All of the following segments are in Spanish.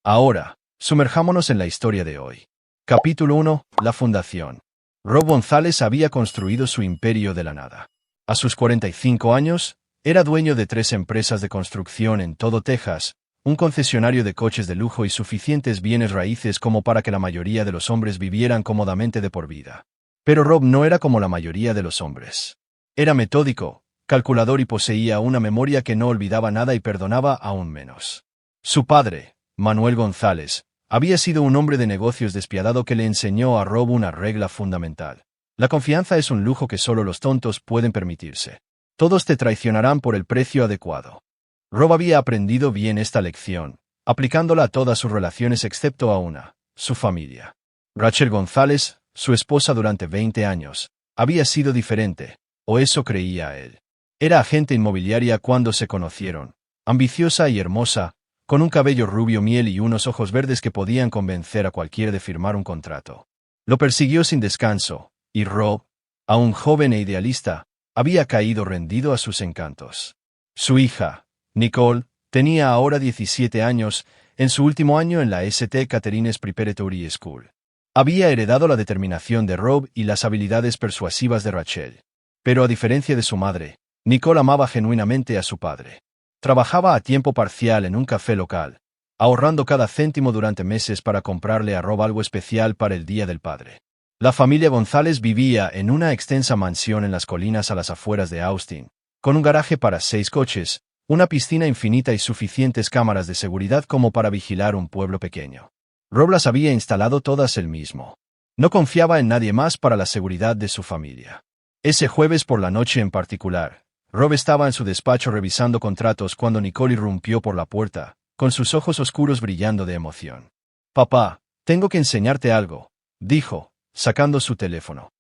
Ahora, sumerjámonos en la historia de hoy. Capítulo 1. La fundación. Rob González había construido su imperio de la nada. A sus 45 años, era dueño de 3 empresas de construcción en todo Texas, un concesionario de coches de lujo y suficientes bienes raíces como para que la mayoría de los hombres vivieran cómodamente de por vida. Pero Rob no era como la mayoría de los hombres. Era metódico, calculador y poseía una memoria que no olvidaba nada y perdonaba aún menos. Su padre, Manuel González, había sido un hombre de negocios despiadado que le enseñó a Rob una regla fundamental. La confianza es un lujo que solo los tontos pueden permitirse. Todos te traicionarán por el precio adecuado. Rob había aprendido bien esta lección, aplicándola a todas sus relaciones excepto a una, su familia. Rachel González, su esposa durante 20 años, había sido diferente, o eso creía él. Era agente inmobiliaria cuando se conocieron, ambiciosa y hermosa, con un cabello rubio miel y unos ojos verdes que podían convencer a cualquiera de firmar un contrato. Lo persiguió sin descanso, y Rob, aún joven e idealista, había caído rendido a sus encantos. Su hija, Nicole, tenía ahora 17 años, en su último año en la St. Catherine's Preparatory School. Había heredado la determinación de Rob y las habilidades persuasivas de Rachel. Pero a diferencia de su madre, Nicole amaba genuinamente a su padre. Trabajaba a tiempo parcial en un café local, ahorrando cada céntimo durante meses para comprarle a Rob algo especial para el Día del Padre. La familia González vivía en una extensa mansión en las colinas a las afueras de Austin, con un garaje para 6 coches, una piscina infinita y suficientes cámaras de seguridad como para vigilar un pueblo pequeño. Rob las había instalado todas él mismo. No confiaba en nadie más para la seguridad de su familia. Ese jueves por la noche en particular, Rob estaba en su despacho revisando contratos cuando Nicole irrumpió por la puerta, con sus ojos oscuros brillando de emoción. «Papá, tengo que enseñarte algo», dijo, sacando su teléfono.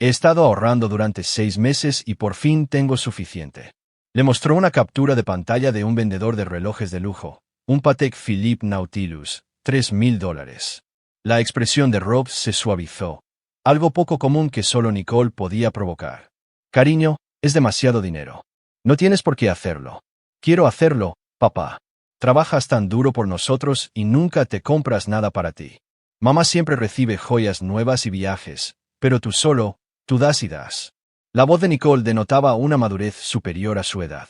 «He estado ahorrando durante 6 meses y por fin tengo suficiente». Le mostró una captura de pantalla de un vendedor de relojes de lujo, un Patek Philippe Nautilus, $3,000. La expresión de Rob se suavizó, algo poco común que solo Nicole podía provocar. «Cariño, es demasiado dinero. No tienes por qué hacerlo». «Quiero hacerlo, papá. Trabajas tan duro por nosotros y nunca te compras nada para ti. Mamá siempre recibe joyas nuevas y viajes, pero tú das y das». La voz de Nicole denotaba una madurez superior a su edad.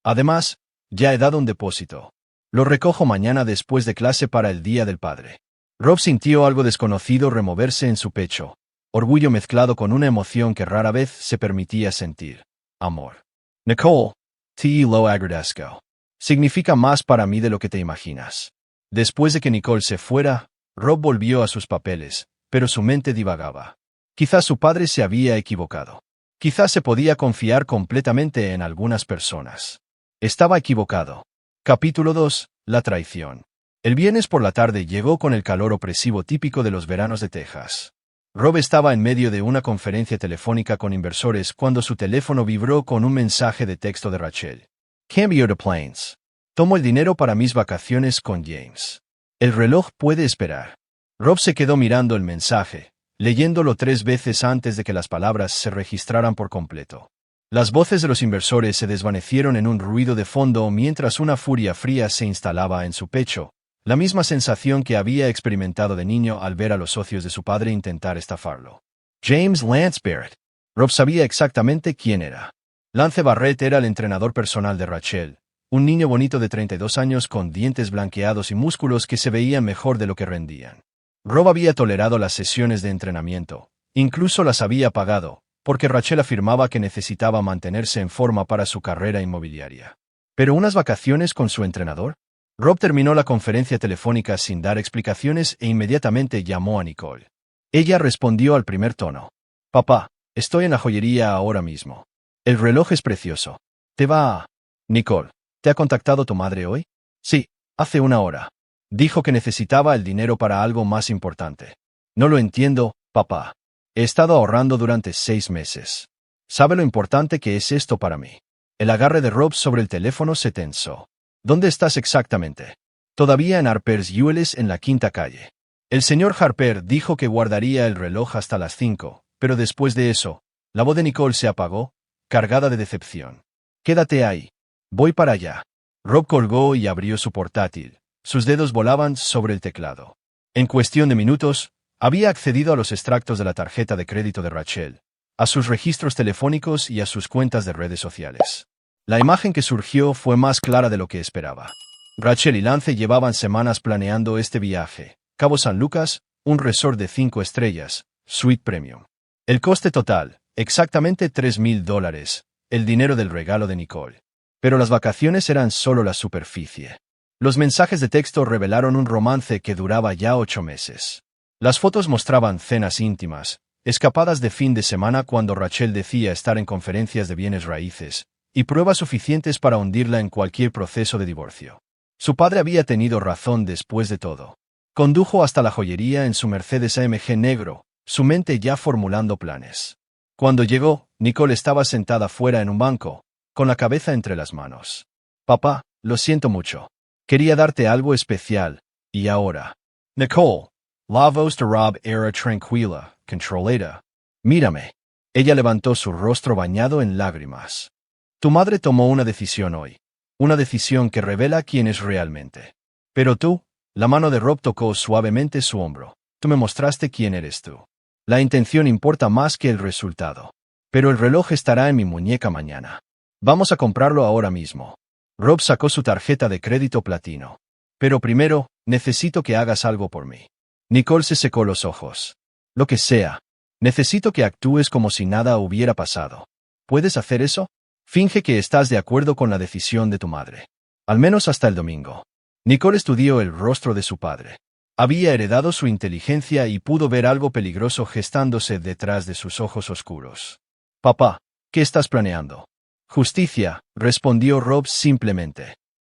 «Además, ya he dado un depósito. Lo recojo mañana después de clase para el Día del Padre». Rob sintió algo desconocido removerse en su pecho, orgullo mezclado con una emoción que rara vez se permitía sentir. Amor. «Nicole, te lo agradezco. Significa más para mí de lo que te imaginas». Después de que Nicole se fuera, Rob volvió a sus papeles, pero su mente divagaba. Quizás su padre se había equivocado. Quizás se podía confiar completamente en algunas personas. Estaba equivocado. Capítulo 2. La traición. El viernes por la tarde llegó con el calor opresivo típico de los veranos de Texas. Rob estaba en medio de una conferencia telefónica con inversores cuando su teléfono vibró con un mensaje de texto de Rachel. «Cambio de planes. Tomo el dinero para mis vacaciones con James. El reloj puede esperar». Rob se quedó mirando el mensaje, leyéndolo 3 veces antes de que las palabras se registraran por completo. Las voces de los inversores se desvanecieron en un ruido de fondo mientras una furia fría se instalaba en su pecho, la misma sensación que había experimentado de niño al ver a los socios de su padre intentar estafarlo. James Lance Barrett. Rob sabía exactamente quién era. Lance Barrett era el entrenador personal de Rachel, un niño bonito de 32 años con dientes blanqueados y músculos que se veían mejor de lo que rendían. Rob había tolerado las sesiones de entrenamiento, incluso las había pagado, porque Rachel afirmaba que necesitaba mantenerse en forma para su carrera inmobiliaria. ¿Pero unas vacaciones con su entrenador? Rob terminó la conferencia telefónica sin dar explicaciones e inmediatamente llamó a Nicole. Ella respondió al primer tono. «Papá, estoy en la joyería ahora mismo. El reloj es precioso. Te va a...» «Nicole, ¿te ha contactado tu madre hoy?» «Sí, hace 1 hora. Dijo que necesitaba el dinero para algo más importante». «No lo entiendo, papá. He estado ahorrando durante 6 meses. ¿Sabe lo importante que es esto para mí?» El agarre de Rob sobre el teléfono se tensó. «¿Dónde estás exactamente?» «Todavía en Harper's Jewelers en la 5ª calle. El señor Harper dijo que guardaría el reloj hasta las 5, pero después de eso, la voz de Nicole se apagó, cargada de decepción. «Quédate ahí. Voy para allá». Rob colgó y abrió su portátil, Sus dedos volaban sobre el teclado. En cuestión de minutos, había accedido a los extractos de la tarjeta de crédito de Rachel, a sus registros telefónicos y a sus cuentas de redes sociales. La imagen que surgió fue más clara de lo que esperaba. Rachel y Lance llevaban semanas planeando este viaje. Cabo San Lucas, un resort de 5 estrellas, suite premium. El coste total, exactamente $3,000, el dinero del regalo de Nicole. Pero las vacaciones eran solo la superficie. Los mensajes de texto revelaron un romance que duraba ya 8 meses. Las fotos mostraban cenas íntimas, escapadas de fin de semana cuando Rachel decía estar en conferencias de bienes raíces, y pruebas suficientes para hundirla en cualquier proceso de divorcio. Su padre había tenido razón después de todo. Condujo hasta la joyería en su Mercedes AMG negro, su mente ya formulando planes. Cuando llegó, Nicole estaba sentada fuera en un banco, con la cabeza entre las manos. Papá, lo siento mucho. Quería darte algo especial, y ahora. Nicole, la voz de Rob era tranquila, controlada. Mírame. Ella levantó su rostro bañado en lágrimas. Tu madre tomó una decisión hoy. Una decisión que revela quién es realmente. Pero tú, la mano de Rob tocó suavemente su hombro. Tú me mostraste quién eres tú. La intención importa más que el resultado. Pero el reloj estará en mi muñeca mañana. Vamos a comprarlo ahora mismo. Rob sacó su tarjeta de crédito platino. Pero primero, necesito que hagas algo por mí. Nicole se secó los ojos. Lo que sea. Necesito que actúes como si nada hubiera pasado. ¿Puedes hacer eso? Finge que estás de acuerdo con la decisión de tu madre. Al menos hasta el domingo. Nicole estudió el rostro de su padre. Había heredado su inteligencia y pudo ver algo peligroso gestándose detrás de sus ojos oscuros. Papá, ¿qué estás planeando? Justicia, respondió Rob simplemente.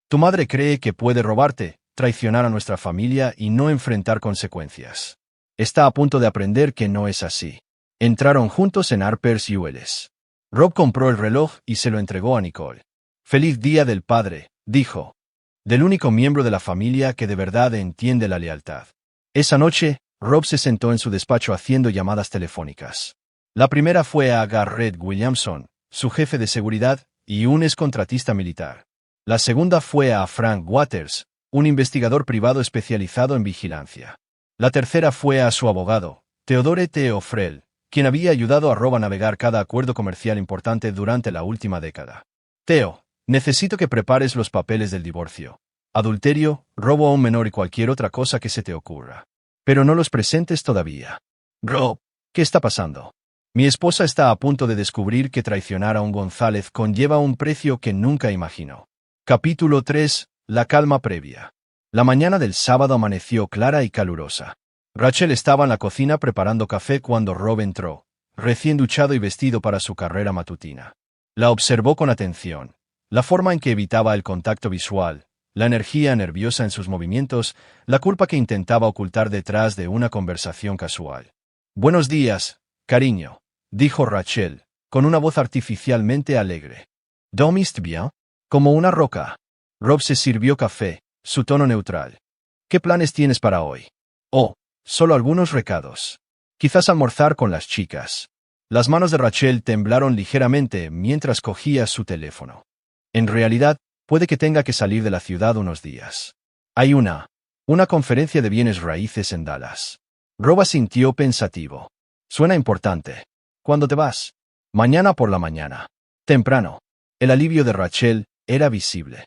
Tu madre cree que puede robarte, traicionar a nuestra familia y no enfrentar consecuencias. Está a punto de aprender que no es así. Entraron juntos en Harper's ULS. Rob compró el reloj y se lo entregó a Nicole. Feliz Día del Padre, dijo. Del único miembro de la familia que de verdad entiende la lealtad. Esa noche, Rob se sentó en su despacho haciendo llamadas telefónicas. La primera fue a Garrett Williamson, su jefe de seguridad, y un excontratista militar. La segunda fue a Frank Waters, un investigador privado especializado en vigilancia. La tercera fue a su abogado, Theodore T. O'Frell, quien había ayudado a Rob a navegar cada acuerdo comercial importante durante la última década. Theo, necesito que prepares los papeles del divorcio. Adulterio, robo a un menor y cualquier otra cosa que se te ocurra. Pero no los presentes todavía. Rob, ¿qué está pasando? Mi esposa está a punto de descubrir que traicionar a un González conlleva un precio que nunca imaginó. Capítulo 3. La calma previa. La mañana del sábado amaneció clara y calurosa. Rachel estaba en la cocina preparando café cuando Rob entró, recién duchado y vestido para su carrera matutina. La observó con atención. La forma en que evitaba el contacto visual, la energía nerviosa en sus movimientos, la culpa que intentaba ocultar detrás de una conversación casual. Buenos días, cariño, dijo Rachel, con una voz artificialmente alegre. ¿Dormiste bien? Como una roca. Rob se sirvió café, su tono neutral. ¿Qué planes tienes para hoy? Oh, solo algunos recados. Quizás almorzar con las chicas. Las manos de Rachel temblaron ligeramente mientras cogía su teléfono. En realidad, puede que tenga que salir de la ciudad unos días. Hay una conferencia de bienes raíces en Dallas. Rob asintió pensativo. Suena importante. ¿Cuándo te vas? Mañana por la mañana. Temprano. El alivio de Rachel era visible.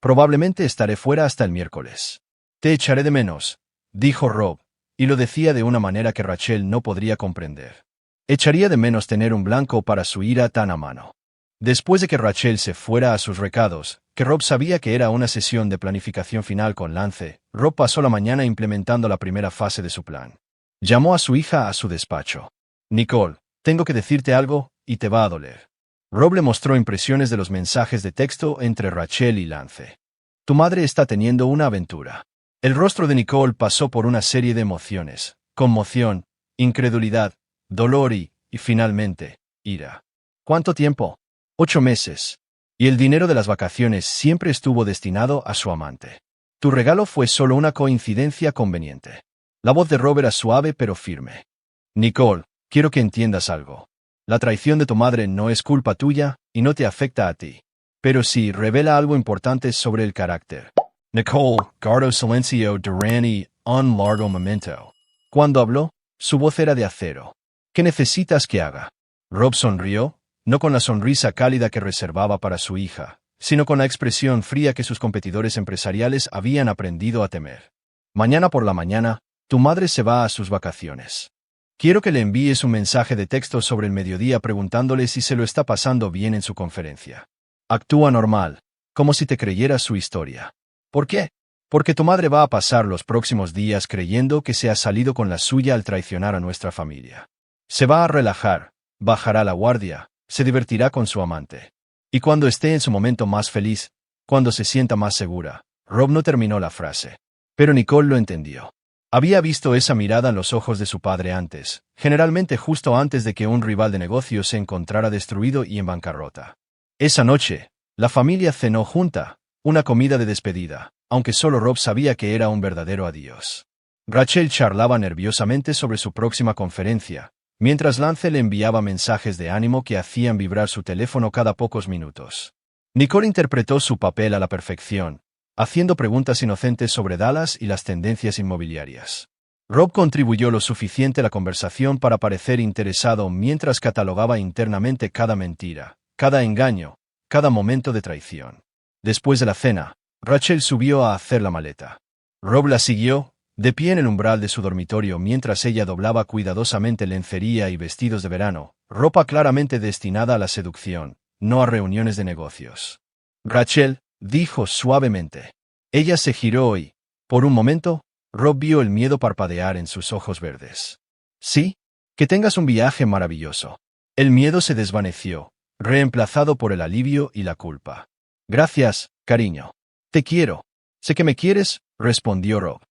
Probablemente estaré fuera hasta el miércoles. Te echaré de menos, dijo Rob, y lo decía de una manera que Rachel no podría comprender. Echaría de menos tener un blanco para su ira tan a mano. Después de que Rachel se fuera a sus recados, que Rob sabía que era una sesión de planificación final con Lance, Rob pasó la mañana implementando la primera fase de su plan. Llamó a su hija a su despacho. Nicole, tengo que decirte algo, y te va a doler. Rob le mostró impresiones de los mensajes de texto entre Rachel y Lance. Tu madre está teniendo una aventura. El rostro de Nicole pasó por una serie de emociones: conmoción, incredulidad, dolor y finalmente, ira. ¿Cuánto tiempo? 8 meses. Y el dinero de las vacaciones siempre estuvo destinado a su amante. Tu regalo fue solo una coincidencia conveniente. La voz de Rob era suave pero firme. Nicole, quiero que entiendas algo. La traición de tu madre no es culpa tuya y no te afecta a ti. Pero sí revela algo importante sobre el carácter Nicole, guardó silencio durante un largo momento. Cuando habló, su voz era de acero. ¿Qué necesitas que haga? Rob sonrió, no con la sonrisa cálida que reservaba para su hija, sino con la expresión fría que sus competidores empresariales habían aprendido a temer. Mañana por la mañana, tu madre se va a sus vacaciones. Quiero que le envíes un mensaje de texto sobre el mediodía preguntándole si se lo está pasando bien en su conferencia. Actúa normal, como si te creyeras su historia. ¿Por qué? Porque tu madre va a pasar los próximos días creyendo que se ha salido con la suya al traicionar a nuestra familia. Se va a relajar, bajará la guardia, se divertirá con su amante. Y cuando esté en su momento más feliz, cuando se sienta más segura, Rob no terminó la frase. Pero Nicole lo entendió. Había visto esa mirada en los ojos de su padre antes, generalmente justo antes de que un rival de negocios se encontrara destruido y en bancarrota. Esa noche, la familia cenó junta, una comida de despedida, aunque solo Rob sabía que era un verdadero adiós. Rachel charlaba nerviosamente sobre su próxima conferencia, mientras Lance le enviaba mensajes de ánimo que hacían vibrar su teléfono cada pocos minutos. Nicole interpretó su papel a la perfección, haciendo preguntas inocentes sobre Dallas y las tendencias inmobiliarias. Rob contribuyó lo suficiente a la conversación para parecer interesado mientras catalogaba internamente cada mentira, cada engaño, cada momento de traición. Después de la cena, Rachel subió a hacer la maleta. Rob la siguió, de pie en el umbral de su dormitorio mientras ella doblaba cuidadosamente lencería y vestidos de verano, ropa claramente destinada a la seducción, no a reuniones de negocios. Rachel, dijo suavemente. Ella se giró y, por un momento, Rob vio el miedo parpadear en sus ojos verdes. Sí, que tengas un viaje maravilloso. El miedo se desvaneció, reemplazado por el alivio y la culpa. Gracias, cariño. Te quiero. Sé que me quieres, respondió Rob.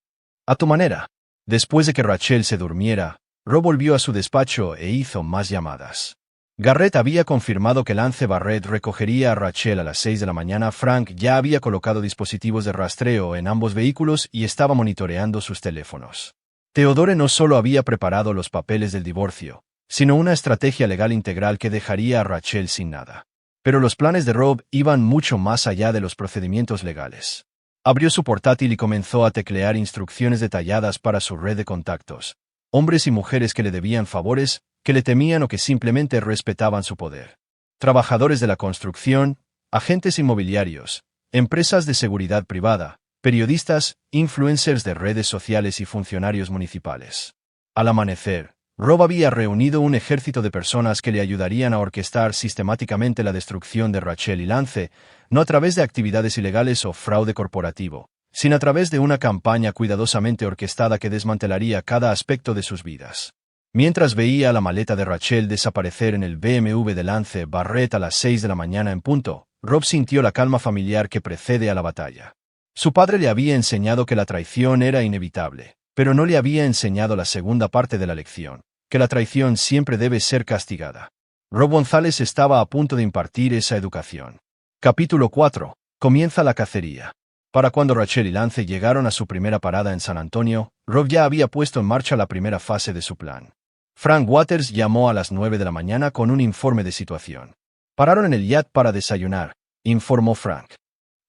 A tu manera. Después de que Rachel se durmiera, Rob volvió a su despacho e hizo más llamadas. Garrett había confirmado que Lance Barrett recogería a Rachel a las 6 de la mañana. Frank ya había colocado dispositivos de rastreo en ambos vehículos y estaba monitoreando sus teléfonos. Theodore no solo había preparado los papeles del divorcio, sino una estrategia legal integral que dejaría a Rachel sin nada. Pero los planes de Rob iban mucho más allá de los procedimientos legales. Abrió su portátil y comenzó a teclear instrucciones detalladas para su red de contactos. Hombres y mujeres que le debían favores, que le temían o que simplemente respetaban su poder. Trabajadores de la construcción, agentes inmobiliarios, empresas de seguridad privada, periodistas, influencers de redes sociales y funcionarios municipales. Al amanecer, Rob había reunido un ejército de personas que le ayudarían a orquestar sistemáticamente la destrucción de Rachel y Lance, no a través de actividades ilegales o fraude corporativo, sino a través de una campaña cuidadosamente orquestada que desmantelaría cada aspecto de sus vidas. Mientras veía la maleta de Rachel desaparecer en el BMW de Lance Barrett a las 6 de la mañana en punto, Rob sintió la calma familiar que precede a la batalla. Su padre le había enseñado que la traición era inevitable, pero no le había enseñado la segunda parte de la lección, que la traición siempre debe ser castigada. Rob González estaba a punto de impartir esa educación. Capítulo 4. Comienza la cacería. Para cuando Rachel y Lance llegaron a su primera parada en San Antonio, Rob ya había puesto en marcha la primera fase de su plan. Frank Waters llamó a las 9 de la mañana con un informe de situación. Pararon en el yacht para desayunar, informó Frank.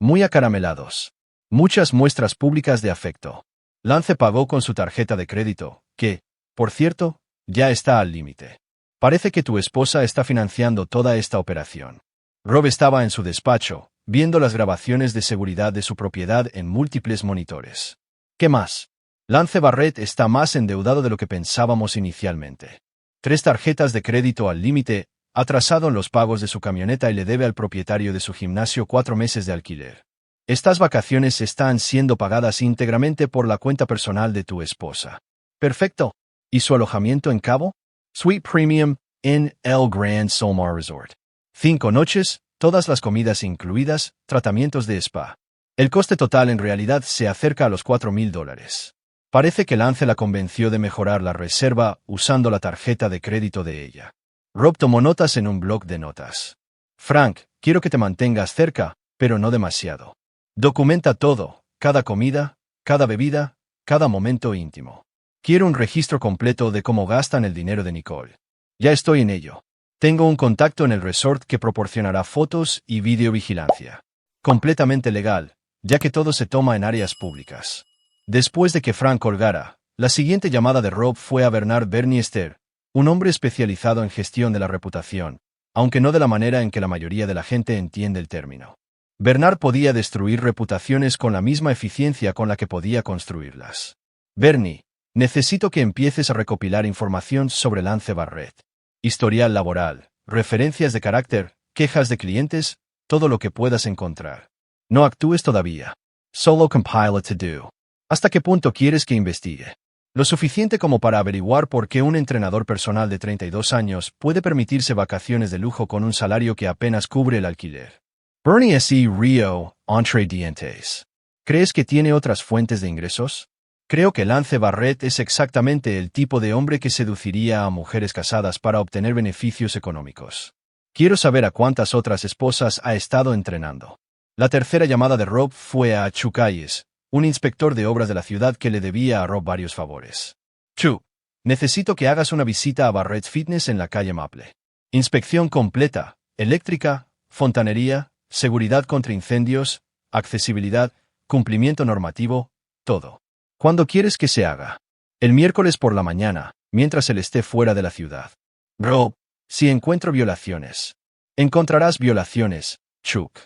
Muy acaramelados. Muchas muestras públicas de afecto. Lance pagó con su tarjeta de crédito, que, por cierto, ya está al límite. Parece que tu esposa está financiando toda esta operación. Rob estaba en su despacho, viendo las grabaciones de seguridad de su propiedad en múltiples monitores. ¿Qué más? Lance Barrett está más endeudado de lo que pensábamos inicialmente. 3 tarjetas de crédito al límite, atrasado en los pagos de su camioneta y le debe al propietario de su gimnasio 4 meses de alquiler. Estas vacaciones están siendo pagadas íntegramente por la cuenta personal de tu esposa. Perfecto. ¿Y su alojamiento en Cabo? Suite Premium, en El Grand Solmar Resort. 5 noches, todas las comidas incluidas, tratamientos de spa. El coste total en realidad se acerca a los $4,000. Parece que Lance la convenció de mejorar la reserva usando la tarjeta de crédito de ella. Rob tomó notas en un bloc de notas. Frank, quiero que te mantengas cerca, pero no demasiado. Documenta todo, cada comida, cada bebida, cada momento íntimo. Quiero un registro completo de cómo gastan el dinero de Nicole. Ya estoy en ello. Tengo un contacto en el resort que proporcionará fotos y videovigilancia. Completamente legal, ya que todo se toma en áreas públicas. Después de que Frank colgara, la siguiente llamada de Rob fue a Bernard Bernister, un hombre especializado en gestión de la reputación, aunque no de la manera en que la mayoría de la gente entiende el término. Bernard podía destruir reputaciones con la misma eficiencia con la que podía construirlas. Bernie, necesito que empieces a recopilar información sobre Lance Barrett. Historial laboral, referencias de carácter, quejas de clientes, todo lo que puedas encontrar. No actúes todavía. Solo compile a to-do. ¿Hasta qué punto quieres que investigue? Lo suficiente como para averiguar por qué un entrenador personal de 32 años puede permitirse vacaciones de lujo con un salario que apenas cubre el alquiler. Bernie S. Rio, entre dientes. ¿Crees que tiene otras fuentes de ingresos? Creo que Lance Barrett es exactamente el tipo de hombre que seduciría a mujeres casadas para obtener beneficios económicos. Quiero saber a cuántas otras esposas ha estado entrenando. La tercera llamada de Rob fue a Chuck Hayes, un inspector de obras de la ciudad que le debía a Rob varios favores. Chuck, necesito que hagas una visita a Barrett's Fitness en la calle Maple. Inspección completa, eléctrica, fontanería, seguridad contra incendios, accesibilidad, cumplimiento normativo, todo. ¿Cuándo quieres que se haga? El miércoles por la mañana, mientras él esté fuera de la ciudad. Rob, si encuentro violaciones. Encontrarás violaciones, Chuck.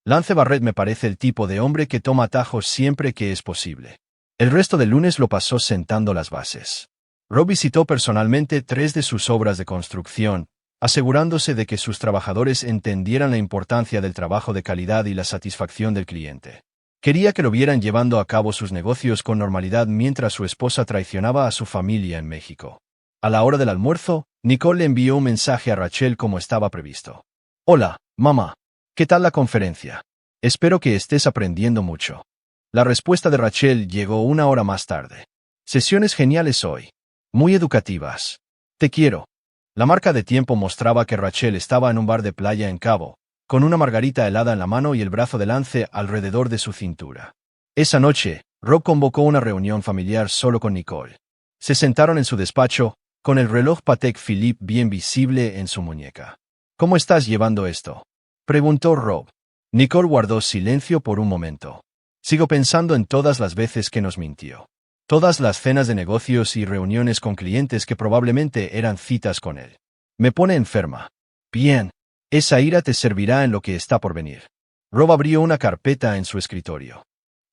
Lance Barrett me parece el tipo de hombre que toma atajos siempre que es posible. El resto del lunes lo pasó sentando las bases. Rob visitó personalmente 3 de sus obras de construcción, asegurándose de que sus trabajadores entendieran la importancia del trabajo de calidad y la satisfacción del cliente. Quería que lo vieran llevando a cabo sus negocios con normalidad mientras su esposa traicionaba a su familia en México. A la hora del almuerzo, Nicole le envió un mensaje a Rachel como estaba previsto. Hola, mamá. ¿Qué tal la conferencia? Espero que estés aprendiendo mucho. La respuesta de Rachel llegó 1 hora más tarde. Sesiones geniales hoy. Muy educativas. Te quiero. La marca de tiempo mostraba que Rachel estaba en un bar de playa en Cabo, con una margarita helada en la mano y el brazo de Lance alrededor de su cintura. Esa noche, Rob convocó una reunión familiar solo con Nicole. Se sentaron en su despacho, con el reloj Patek Philippe bien visible en su muñeca. ¿Cómo estás llevando esto?, preguntó Rob. Nicole guardó silencio por un momento. Sigo pensando en todas las veces que nos mintió. Todas las cenas de negocios y reuniones con clientes que probablemente eran citas con él. Me pone enferma. Bien. Esa ira te servirá en lo que está por venir. Rob abrió una carpeta en su escritorio.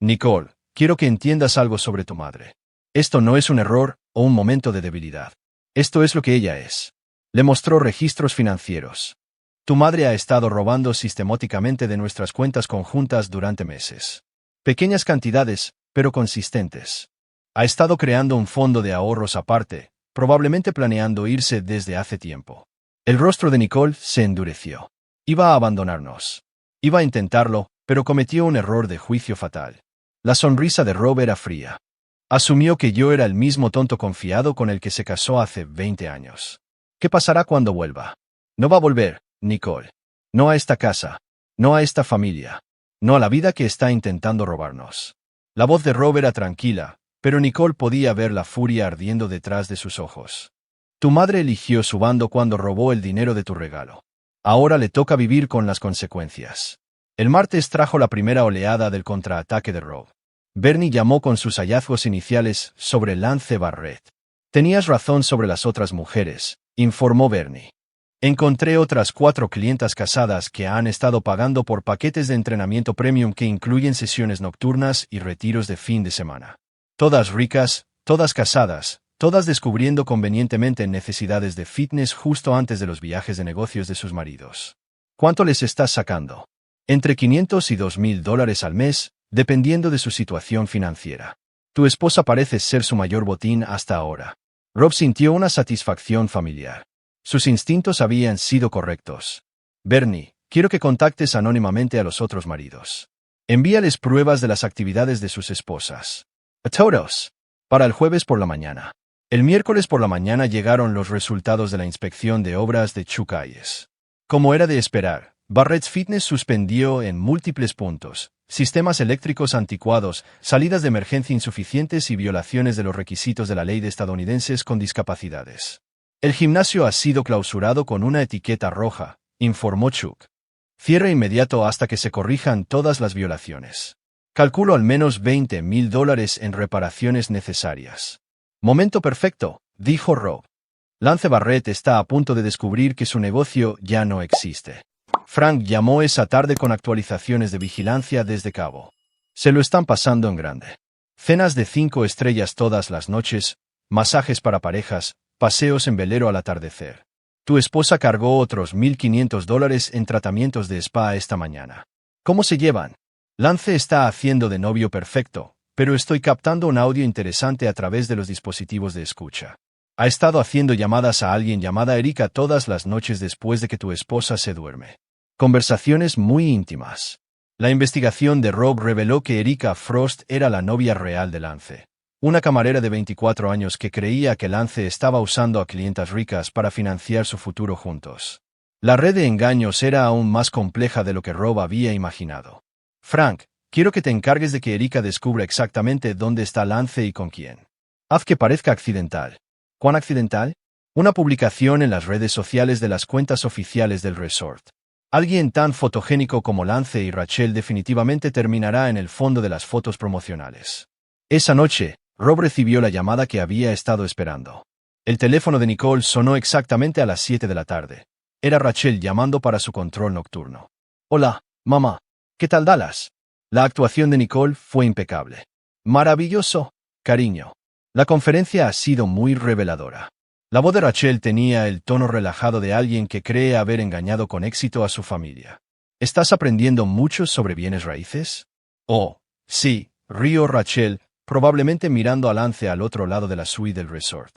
Nicole, quiero que entiendas algo sobre tu madre. Esto no es un error o un momento de debilidad. Esto es lo que ella es. Le mostró registros financieros. Tu madre ha estado robando sistemáticamente de nuestras cuentas conjuntas durante meses. Pequeñas cantidades, pero consistentes. Ha estado creando un fondo de ahorros aparte, probablemente planeando irse desde hace tiempo. El rostro de Nicole se endureció. Iba a abandonarnos. Iba a intentarlo, pero cometió un error de juicio fatal. La sonrisa de Rob era fría. Asumió que yo era el mismo tonto confiado con el que se casó hace 20 años. ¿Qué pasará cuando vuelva? No va a volver, Nicole. No a esta casa. No a esta familia. No a la vida que está intentando robarnos. La voz de Rob era tranquila, pero Nicole podía ver la furia ardiendo detrás de sus ojos. Tu madre eligió su bando cuando robó el dinero de tu regalo. Ahora le toca vivir con las consecuencias. El martes trajo la primera oleada del contraataque de Rob. Bernie llamó con sus hallazgos iniciales sobre Lance Barrett. Tenías razón sobre las otras mujeres, informó Bernie. Encontré otras 4 clientas casadas que han estado pagando por paquetes de entrenamiento premium que incluyen sesiones nocturnas y retiros de fin de semana. Todas ricas, todas casadas, todas descubriendo convenientemente necesidades de fitness justo antes de los viajes de negocios de sus maridos. ¿Cuánto les estás sacando? Entre $500 y $2,000 al mes, dependiendo de su situación financiera. Tu esposa parece ser su mayor botín hasta ahora. Rob sintió una satisfacción familiar. Sus instintos habían sido correctos. Bernie, quiero que contactes anónimamente a los otros maridos. Envíales pruebas de las actividades de sus esposas. A todos. Para el jueves por la mañana. El miércoles por la mañana llegaron los resultados de la inspección de obras de Chuck Hayes. Como era de esperar, Barrett's Fitness suspendió en múltiples puntos: sistemas eléctricos anticuados, salidas de emergencia insuficientes y violaciones de los requisitos de la ley de estadounidenses con discapacidades. El gimnasio ha sido clausurado con una etiqueta roja, informó Chuck. Cierre inmediato hasta que se corrijan todas las violaciones. Calculo al menos $20,000 en reparaciones necesarias. Momento perfecto, dijo Rob. Lance Barrett está a punto de descubrir que su negocio ya no existe. Frank llamó esa tarde con actualizaciones de vigilancia desde Cabo. Se lo están pasando en grande. Cenas de 5 estrellas todas las noches, masajes para parejas, paseos en velero al atardecer. Tu esposa cargó otros $1,500 en tratamientos de spa esta mañana. ¿Cómo se llevan? Lance está haciendo de novio perfecto, pero estoy captando un audio interesante a través de los dispositivos de escucha. Ha estado haciendo llamadas a alguien llamada Erika todas las noches después de que tu esposa se duerme. Conversaciones muy íntimas. La investigación de Rob reveló que Erika Frost era la novia real de Lance. Una camarera de 24 años que creía que Lance estaba usando a clientas ricas para financiar su futuro juntos. La red de engaños era aún más compleja de lo que Rob había imaginado. Frank, quiero que te encargues de que Erika descubra exactamente dónde está Lance y con quién. Haz que parezca accidental. ¿Cuán accidental? Una publicación en las redes sociales de las cuentas oficiales del resort. Alguien tan fotogénico como Lance y Rachel definitivamente terminará en el fondo de las fotos promocionales. Esa noche, Rob recibió la llamada que había estado esperando. El teléfono de Nicole sonó exactamente a las 7 de la tarde. Era Rachel llamando para su control nocturno. Hola, mamá. ¿Qué tal Dallas? La actuación de Nicole fue impecable. Maravilloso, cariño. La conferencia ha sido muy reveladora. La voz de Rachel tenía el tono relajado de alguien que cree haber engañado con éxito a su familia. ¿Estás aprendiendo mucho sobre bienes raíces? Oh, sí, rió Rachel, probablemente mirando a Lance al otro lado de la suite del resort.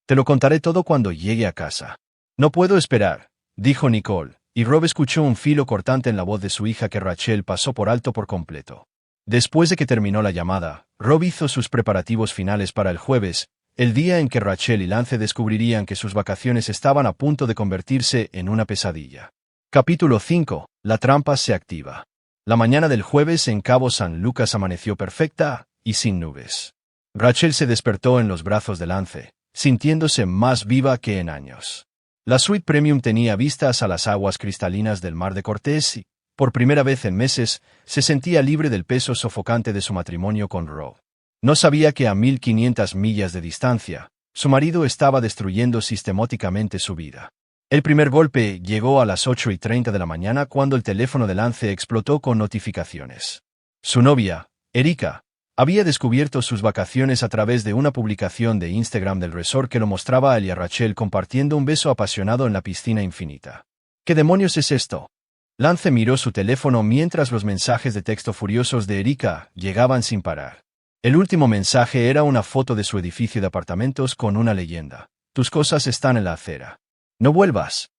Te lo contaré todo cuando llegue a casa. No puedo esperar, dijo Nicole, y Rob escuchó un filo cortante en la voz de su hija que Rachel pasó por alto por completo. Después de que terminó la llamada, Rob hizo sus preparativos finales para el jueves, el día en que Rachel y Lance descubrirían que sus vacaciones estaban a punto de convertirse en una pesadilla. Capítulo 5. La trampa se activa. La mañana del jueves en Cabo San Lucas amaneció perfecta y sin nubes. Rachel se despertó en los brazos de Lance, sintiéndose más viva que en años. La suite premium tenía vistas a las aguas cristalinas del Mar de Cortés y, por primera vez en meses, se sentía libre del peso sofocante de su matrimonio con Rob. No sabía que a 1,500 millas de distancia, su marido estaba destruyendo sistemáticamente su vida. El primer golpe llegó a las 8:30 de la mañana cuando el teléfono de Lance explotó con notificaciones. Su novia, Erika, había descubierto sus vacaciones a través de una publicación de Instagram del resort que lo mostraba a él y a Rachel compartiendo un beso apasionado en la piscina infinita. ¿Qué demonios es esto? Lance miró su teléfono mientras los mensajes de texto furiosos de Erika llegaban sin parar. El último mensaje era una foto de su edificio de apartamentos con una leyenda. Tus cosas están en la acera. No vuelvas.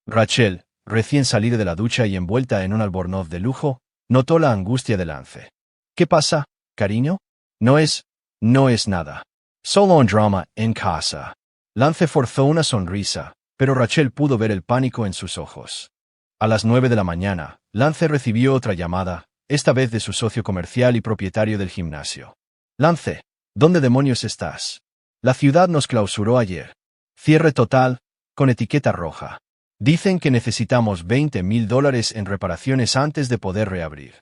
Rachel, recién salida de la ducha y envuelta en un albornoz de lujo, notó la angustia de Lance. ¿Qué pasa, cariño? No es nada. Solo un drama en casa. Lance forzó una sonrisa, pero Rachel pudo ver el pánico en sus ojos. A las 9 de la mañana, Lance recibió otra llamada, esta vez de su socio comercial y propietario del gimnasio. Lance, ¿dónde demonios estás? La ciudad nos clausuró ayer. Cierre total, con etiqueta roja. Dicen que necesitamos $20,000 en reparaciones antes de poder reabrir.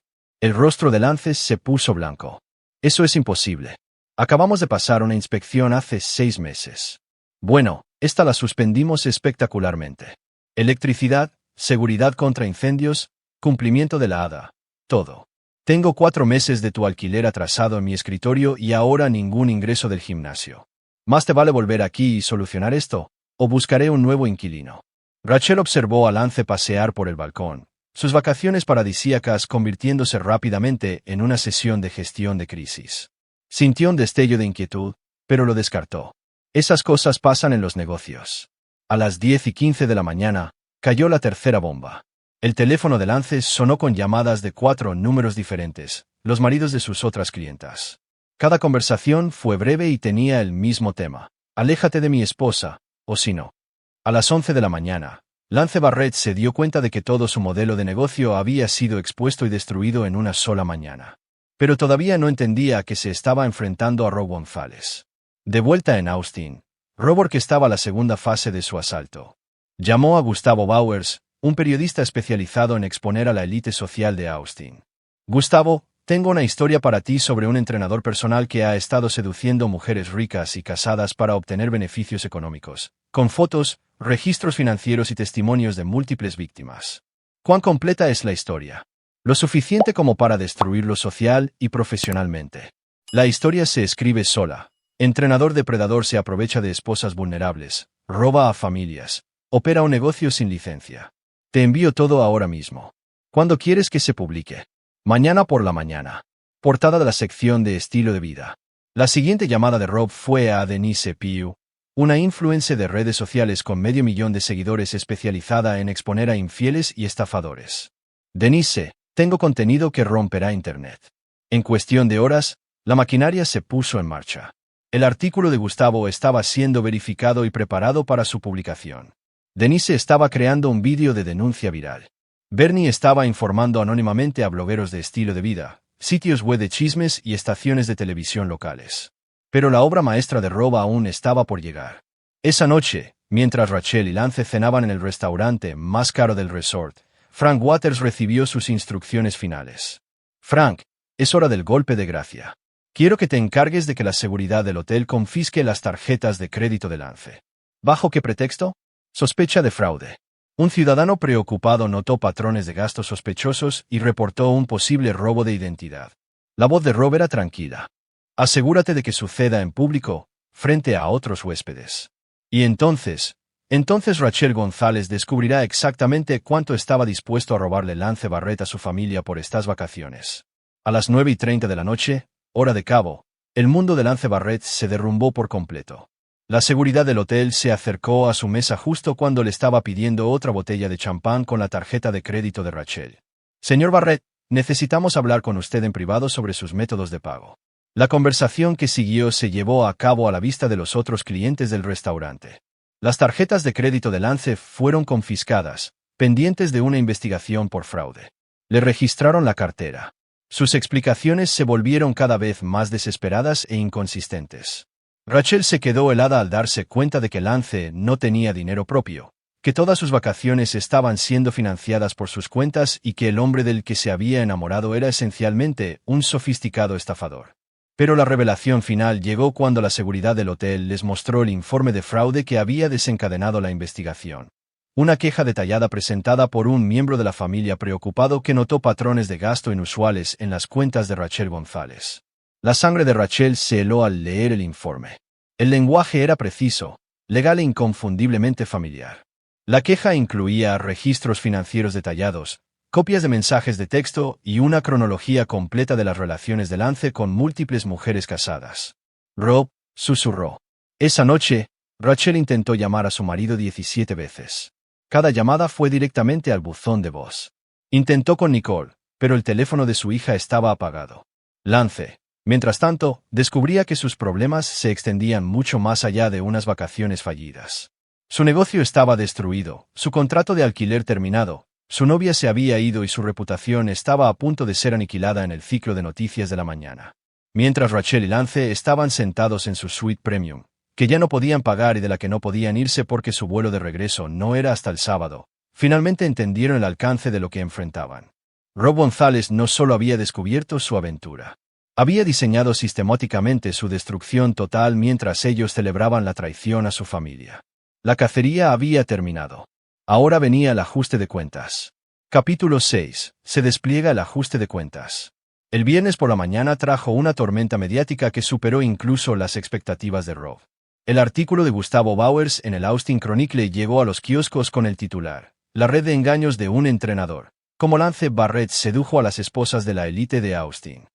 El rostro de Lance se puso blanco. Eso es imposible. Acabamos de pasar una inspección hace 6 meses. Bueno, esta la suspendimos espectacularmente. Electricidad, seguridad contra incendios, cumplimiento de la ADA, todo. Tengo 4 meses de tu alquiler atrasado en mi escritorio y ahora ningún ingreso del gimnasio. Más te vale volver aquí y solucionar esto, o buscaré un nuevo inquilino. Rachel observó a Lance pasear por el balcón, sus vacaciones paradisíacas convirtiéndose rápidamente en una sesión de gestión de crisis. Sintió un destello de inquietud, pero lo descartó. Esas cosas pasan en los negocios. A las 10:15 de la mañana, cayó la tercera bomba. El teléfono de Lance sonó con llamadas de 4 números diferentes, los maridos de sus otras clientas. Cada conversación fue breve y tenía el mismo tema. Aléjate de mi esposa, o si no. A las 11 de la mañana, Lance Barrett se dio cuenta de que todo su modelo de negocio había sido expuesto y destruido en una sola mañana. Pero todavía no entendía a que se estaba enfrentando a Rob González. De vuelta en Austin, Rob orquestaba la segunda fase de su asalto. Llamó a Gustavo Bowers, un periodista especializado en exponer a la élite social de Austin. Gustavo, tengo una historia para ti sobre un entrenador personal que ha estado seduciendo mujeres ricas y casadas para obtener beneficios económicos, con fotos, registros financieros y testimonios de múltiples víctimas. ¿Cuán completa es la historia? Lo suficiente como para destruirlo social y profesionalmente. La historia se escribe sola. Entrenador depredador se aprovecha de esposas vulnerables, roba a familias, opera un negocio sin licencia. Te envío todo ahora mismo. ¿Cuándo quieres que se publique? Mañana por la mañana. Portada de la sección de estilo de vida. La siguiente llamada de Rob fue a Denise Pugh, una influencer de redes sociales con 500.000 de seguidores especializada en exponer a infieles y estafadores. Denise, tengo contenido que romperá Internet. En cuestión de horas, la maquinaria se puso en marcha. El artículo de Gustavo estaba siendo verificado y preparado para su publicación. Denise estaba creando un vídeo de denuncia viral. Bernie estaba informando anónimamente a blogueros de estilo de vida, sitios web de chismes y estaciones de televisión locales. Pero la obra maestra de Rob aún estaba por llegar. Esa noche, mientras Rachel y Lance cenaban en el restaurante más caro del resort, Frank Waters recibió sus instrucciones finales. Frank, es hora del golpe de gracia. Quiero que te encargues de que la seguridad del hotel confisque las tarjetas de crédito de Lance. ¿Bajo qué pretexto? Sospecha de fraude. Un ciudadano preocupado notó patrones de gastos sospechosos y reportó un posible robo de identidad. La voz de Rob era tranquila. Asegúrate de que suceda en público, frente a otros huéspedes. Y entonces Rachel González descubrirá exactamente cuánto estaba dispuesto a robarle Lance Barrett a su familia por estas vacaciones. A las 9:30 de la noche, hora de Cabo, el mundo de Lance Barrett se derrumbó por completo. La seguridad del hotel se acercó a su mesa justo cuando le estaba pidiendo otra botella de champán con la tarjeta de crédito de Rachel. Señor Barrett, necesitamos hablar con usted en privado sobre sus métodos de pago. La conversación que siguió se llevó a cabo a la vista de los otros clientes del restaurante. Las tarjetas de crédito de Lance fueron confiscadas, pendientes de una investigación por fraude. Le registraron la cartera. Sus explicaciones se volvieron cada vez más desesperadas e inconsistentes. Rachel se quedó helada al darse cuenta de que Lance no tenía dinero propio, que todas sus vacaciones estaban siendo financiadas por sus cuentas y que el hombre del que se había enamorado era esencialmente un sofisticado estafador. Pero la revelación final llegó cuando la seguridad del hotel les mostró el informe de fraude que había desencadenado la investigación. Una queja detallada presentada por un miembro de la familia preocupado que notó patrones de gasto inusuales en las cuentas de Rachel González. La sangre de Rachel se heló al leer el informe. El lenguaje era preciso, legal e inconfundiblemente familiar. La queja incluía registros financieros detallados, copias de mensajes de texto y una cronología completa de las relaciones de Lance con múltiples mujeres casadas. Rob susurró. Esa noche, Rachel intentó llamar a su marido 17 veces. Cada llamada fue directamente al buzón de voz. Intentó con Nicole, pero el teléfono de su hija estaba apagado. Lance, mientras tanto, descubría que sus problemas se extendían mucho más allá de unas vacaciones fallidas. Su negocio estaba destruido, su contrato de alquiler terminado, su novia se había ido y su reputación estaba a punto de ser aniquilada en el ciclo de noticias de la mañana. Mientras Rachel y Lance estaban sentados en su suite premium, que ya no podían pagar y de la que no podían irse porque su vuelo de regreso no era hasta el sábado, finalmente entendieron el alcance de lo que enfrentaban. Rob González no solo había descubierto su aventura. Había diseñado sistemáticamente su destrucción total mientras ellos celebraban la traición a su familia. La cacería había terminado. Ahora venía el ajuste de cuentas. Capítulo 6. Se despliega el ajuste de cuentas. El viernes por la mañana trajo una tormenta mediática que superó incluso las expectativas de Rob. El artículo de Gustavo Bowers en el Austin Chronicle llegó a los kioscos con el titular: La red de engaños de un entrenador. Cómo Lance Barrett sedujo a las esposas de la élite de Austin.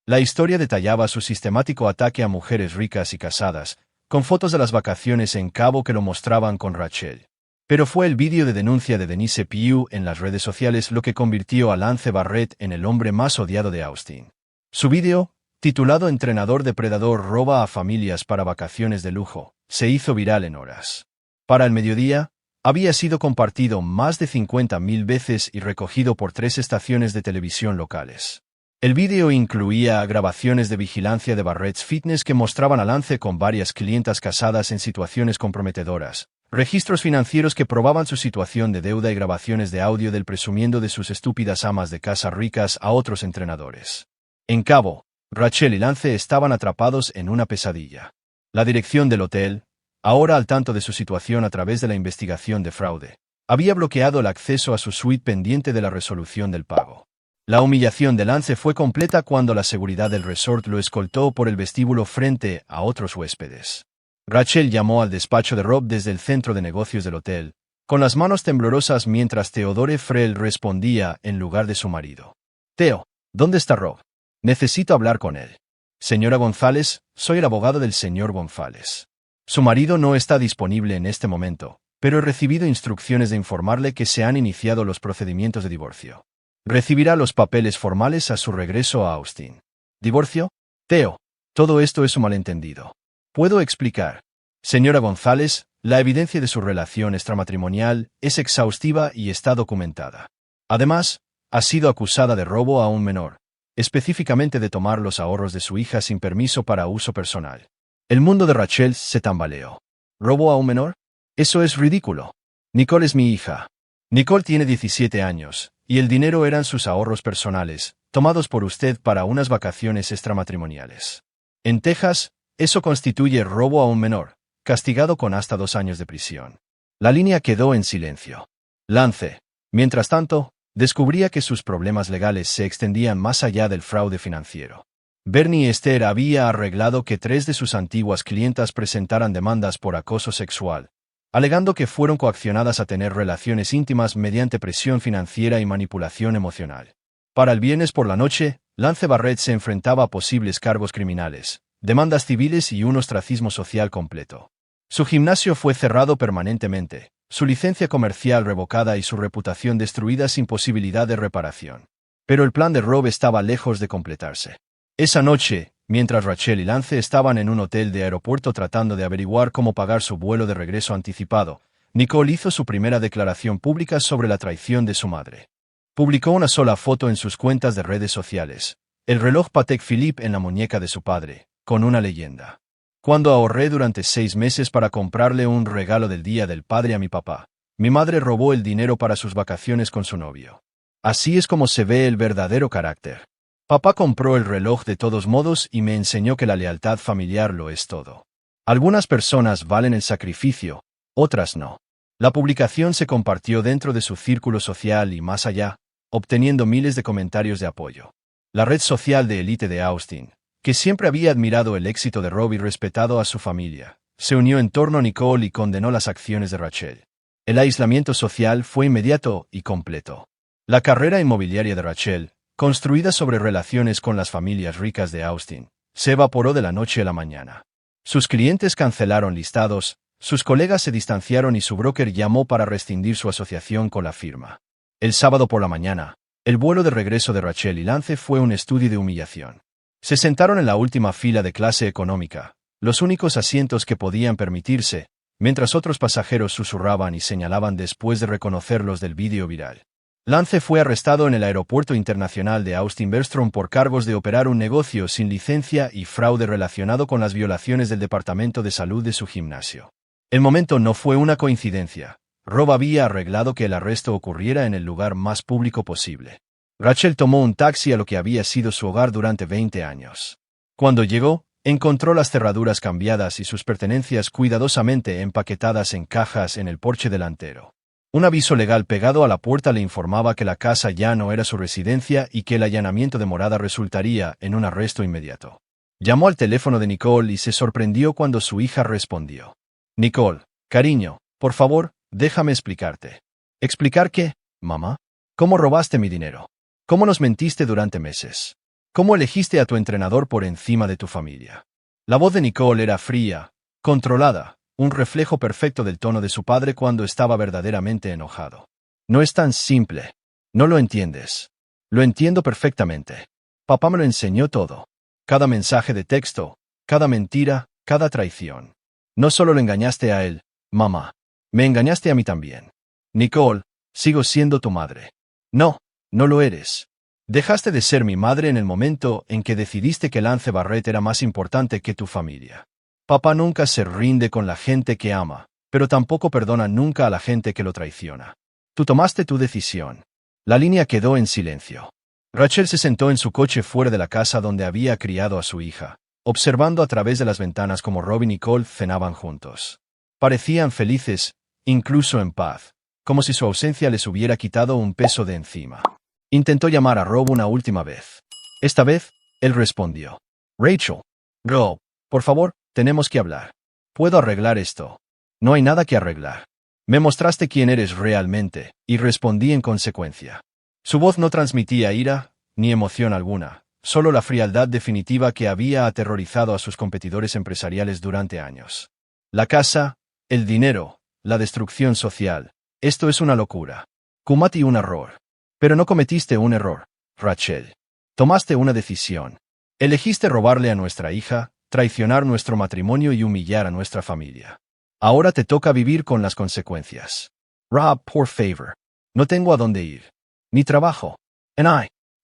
La historia detallaba su sistemático ataque a mujeres ricas y casadas, con fotos de las vacaciones en Cabo que lo mostraban con Rachel. Pero fue el vídeo de denuncia de Denise Pugh en las redes sociales lo que convirtió a Lance Barrett en el hombre más odiado de Austin. Su vídeo, titulado Entrenador depredador roba a familias para vacaciones de lujo, se hizo viral en horas. Para el mediodía, había sido compartido más de 50.000 veces y recogido por 3 estaciones de televisión locales. El vídeo incluía grabaciones de vigilancia de Barrett's Fitness que mostraban a Lance con varias clientas casadas en situaciones comprometedoras, registros financieros que probaban su situación de deuda y grabaciones de audio del presumiendo de sus estúpidas amas de casa ricas a otros entrenadores. En Cabo, Rachel y Lance estaban atrapados en una pesadilla. La dirección del hotel, ahora al tanto de su situación a través de la investigación de fraude, había bloqueado el acceso a su suite pendiente de la resolución del pago. La humillación de Lance fue completa cuando la seguridad del resort lo escoltó por el vestíbulo frente a otros huéspedes. Rachel llamó al despacho de Rob desde el centro de negocios del hotel, con las manos temblorosas mientras Theodore Frell respondía en lugar de su marido. Theo, ¿dónde está Rob? Necesito hablar con él. Señora González, soy el abogado del señor González. Su marido no está disponible en este momento, pero he recibido instrucciones de informarle que se han iniciado los procedimientos de divorcio. Recibirá los papeles formales a su regreso a Austin. ¿Divorcio? Theo, todo esto es un malentendido. ¿Puedo explicar? Señora González, la evidencia de su relación extramatrimonial es exhaustiva y está documentada. Además, ha sido acusada de robo a un menor, específicamente de tomar los ahorros de su hija sin permiso para uso personal. El mundo de Rachel se tambaleó. ¿Robo a un menor? Eso es ridículo. Nicole es mi hija. Nicole tiene 17 años, y el dinero eran sus ahorros personales, tomados por usted para unas vacaciones extramatrimoniales. En Texas, eso constituye robo a un menor, castigado con hasta 2 años de prisión. La línea quedó en silencio. Lance, mientras tanto, descubría que sus problemas legales se extendían más allá del fraude financiero. Bernie Esther había arreglado que 3 de sus antiguas clientas presentaran demandas por acoso sexual, alegando que fueron coaccionadas a tener relaciones íntimas mediante presión financiera y manipulación emocional. Para el viernes por la noche, Lance Barrett se enfrentaba a posibles cargos criminales, demandas civiles y un ostracismo social completo. Su gimnasio fue cerrado permanentemente, su licencia comercial revocada y su reputación destruida sin posibilidad de reparación. Pero el plan de Rob estaba lejos de completarse. Esa noche, mientras Rachel y Lance estaban en un hotel de aeropuerto tratando de averiguar cómo pagar su vuelo de regreso anticipado, Nicole hizo su primera declaración pública sobre la traición de su madre. Publicó una sola foto en sus cuentas de redes sociales, el reloj Patek Philippe en la muñeca de su padre, con una leyenda. Cuando ahorré durante 6 meses para comprarle un regalo del Día del Padre a mi papá, mi madre robó el dinero para sus vacaciones con su novio. Así es como se ve el verdadero carácter. Papá compró el reloj de todos modos y me enseñó que la lealtad familiar lo es todo. Algunas personas valen el sacrificio, otras no. La publicación se compartió dentro de su círculo social y más allá, obteniendo miles de comentarios de apoyo. La red social de élite de Austin, que siempre había admirado el éxito de Rob y respetado a su familia, se unió en torno a Nicole y condenó las acciones de Rachel. El aislamiento social fue inmediato y completo. La carrera inmobiliaria de Rachel, construida sobre relaciones con las familias ricas de Austin, se evaporó de la noche a la mañana. Sus clientes cancelaron listados, sus colegas se distanciaron y su broker llamó para rescindir su asociación con la firma. El sábado por la mañana, el vuelo de regreso de Rachel y Lance fue un estudio de humillación. Se sentaron en la última fila de clase económica, los únicos asientos que podían permitirse, mientras otros pasajeros susurraban y señalaban después de reconocerlos del vídeo viral. Lance fue arrestado en el aeropuerto internacional de Austin-Bergstrom por cargos de operar un negocio sin licencia y fraude relacionado con las violaciones del Departamento de Salud de su gimnasio. El momento no fue una coincidencia. Rob había arreglado que el arresto ocurriera en el lugar más público posible. Rachel tomó un taxi a lo que había sido su hogar durante 20 años. Cuando llegó, encontró las cerraduras cambiadas y sus pertenencias cuidadosamente empaquetadas en cajas en el porche delantero. Un aviso legal pegado a la puerta le informaba que la casa ya no era su residencia y que el allanamiento de morada resultaría en un arresto inmediato. Llamó al teléfono de Nicole y se sorprendió cuando su hija respondió. Nicole, cariño, por favor, déjame explicarte. ¿Explicar qué, mamá? ¿Cómo robaste mi dinero? ¿Cómo nos mentiste durante meses? ¿Cómo elegiste a tu entrenador por encima de tu familia? La voz de Nicole era fría, controlada, un reflejo perfecto del tono de su padre cuando estaba verdaderamente enojado. No es tan simple. No lo entiendes. Lo entiendo perfectamente. Papá me lo enseñó todo. Cada mensaje de texto, cada mentira, cada traición. No solo lo engañaste a él, mamá. Me engañaste a mí también. Nicole, sigo siendo tu madre. No, no lo eres. Dejaste de ser mi madre en el momento en que decidiste que Lance Barrett era más importante que tu familia. Papá nunca se rinde con la gente que ama, pero tampoco perdona nunca a la gente que lo traiciona. Tú tomaste tu decisión. La línea quedó en silencio. Rachel se sentó en su coche fuera de la casa donde había criado a su hija, observando a través de las ventanas cómo Rob y Nicole cenaban juntos. Parecían felices, incluso en paz, como si su ausencia les hubiera quitado un peso de encima. Intentó llamar a Rob una última vez. Esta vez, él respondió. Rachel. Rob, por favor, tenemos que hablar. Puedo arreglar esto. No hay nada que arreglar. Me mostraste quién eres realmente, y respondí en consecuencia. Su voz no transmitía ira, ni emoción alguna, solo la frialdad definitiva que había aterrorizado a sus competidores empresariales durante años. La casa, el dinero, la destrucción social. Esto es una locura. Cometí un error. Pero no cometiste un error, Rachel. Tomaste una decisión. Elegiste robarle a nuestra hija, traicionar nuestro matrimonio y humillar a nuestra familia. Ahora te toca vivir con las consecuencias. Rob, por favor. No tengo a dónde ir. Ni trabajo.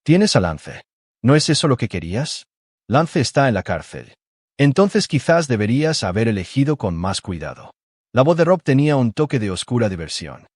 Tienes a Lance. ¿No es eso lo que querías? Lance está en la cárcel. Entonces quizás deberías haber elegido con más cuidado. La voz de Rob tenía un toque de oscura diversión.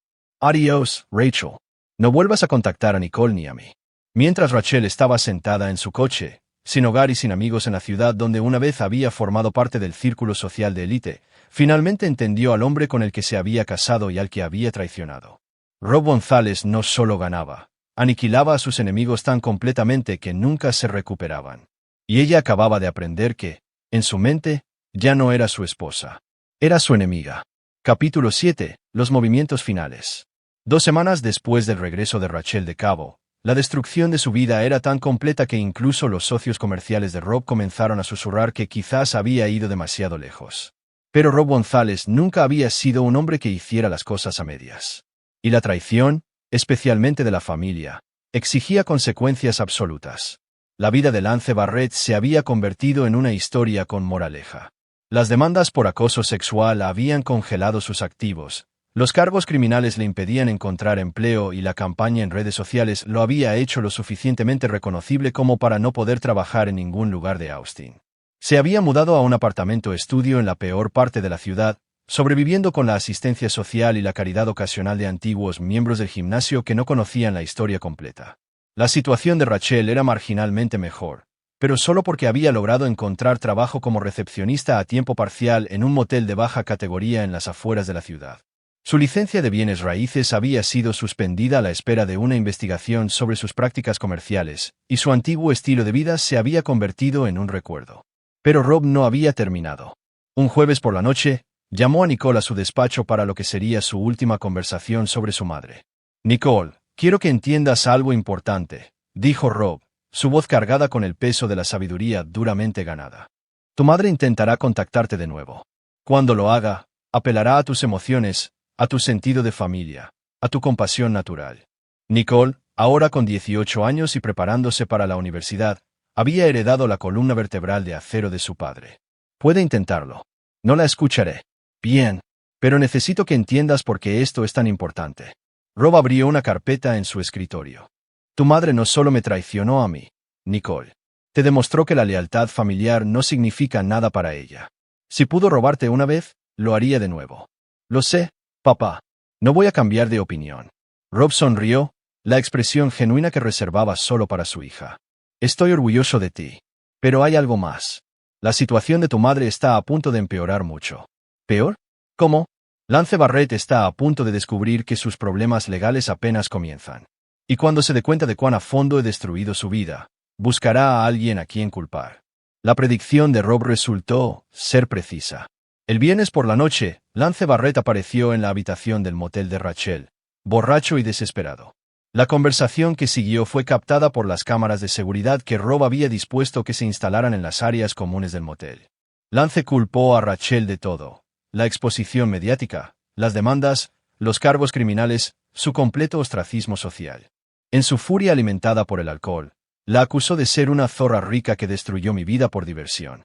Adiós, Rachel. No vuelvas a contactar a Nicole ni a mí. Mientras Rachel estaba sentada en su coche, sin hogar y sin amigos en la ciudad donde una vez había formado parte del círculo social de élite, finalmente entendió al hombre con el que se había casado y al que había traicionado. Rob González no solo ganaba, aniquilaba a sus enemigos tan completamente que nunca se recuperaban. Y ella acababa de aprender que, en su mente, ya no era su esposa. Era su enemiga. Capítulo 7. Los movimientos finales. 2 semanas después del regreso de Rachel de Cabo, la destrucción de su vida era tan completa que incluso los socios comerciales de Rob comenzaron a susurrar que quizás había ido demasiado lejos. Pero Rob González nunca había sido un hombre que hiciera las cosas a medias. Y la traición, especialmente de la familia, exigía consecuencias absolutas. La vida de Lance Barrett se había convertido en una historia con moraleja. Las demandas por acoso sexual habían congelado sus activos, los cargos criminales le impedían encontrar empleo y la campaña en redes sociales lo había hecho lo suficientemente reconocible como para no poder trabajar en ningún lugar de Austin. Se había mudado a un apartamento estudio en la peor parte de la ciudad, sobreviviendo con la asistencia social y la caridad ocasional de antiguos miembros del gimnasio que no conocían la historia completa. La situación de Rachel era marginalmente mejor, pero solo porque había logrado encontrar trabajo como recepcionista a tiempo parcial en un motel de baja categoría en las afueras de la ciudad. Su licencia de bienes raíces había sido suspendida a la espera de una investigación sobre sus prácticas comerciales, y su antiguo estilo de vida se había convertido en un recuerdo. Pero Rob no había terminado. Un jueves por la noche, llamó a Nicole a su despacho para lo que sería su última conversación sobre su madre. Nicole, quiero que entiendas algo importante, dijo Rob, su voz cargada con el peso de la sabiduría duramente ganada. Tu madre intentará contactarte de nuevo. Cuando lo haga, apelará a tus emociones, a tu sentido de familia, a tu compasión natural. Nicole, ahora con 18 años y preparándose para la universidad, había heredado la columna vertebral de acero de su padre. Puede intentarlo. No la escucharé. Bien. Pero necesito que entiendas por qué esto es tan importante. Rob abrió una carpeta en su escritorio. Tu madre no solo me traicionó a mí, Nicole. Te demostró que la lealtad familiar no significa nada para ella. Si pudo robarte una vez, lo haría de nuevo. Lo sé, papá. No voy a cambiar de opinión. Rob sonrió, la expresión genuina que reservaba solo para su hija. Estoy orgulloso de ti. Pero hay algo más. La situación de tu madre está a punto de empeorar mucho. ¿Peor? ¿Cómo? Lance Barrett está a punto de descubrir que sus problemas legales apenas comienzan. Y cuando se dé cuenta de cuán a fondo he destruido su vida, buscará a alguien a quien culpar. La predicción de Rob resultó ser precisa. El viernes por la noche, Lance Barrett apareció en la habitación del motel de Rachel, borracho y desesperado. La conversación que siguió fue captada por las cámaras de seguridad que Rob había dispuesto que se instalaran en las áreas comunes del motel. Lance culpó a Rachel de todo: la exposición mediática, las demandas, los cargos criminales, su completo ostracismo social. En su furia alimentada por el alcohol, la acusó de ser una zorra rica que destruyó mi vida por diversión.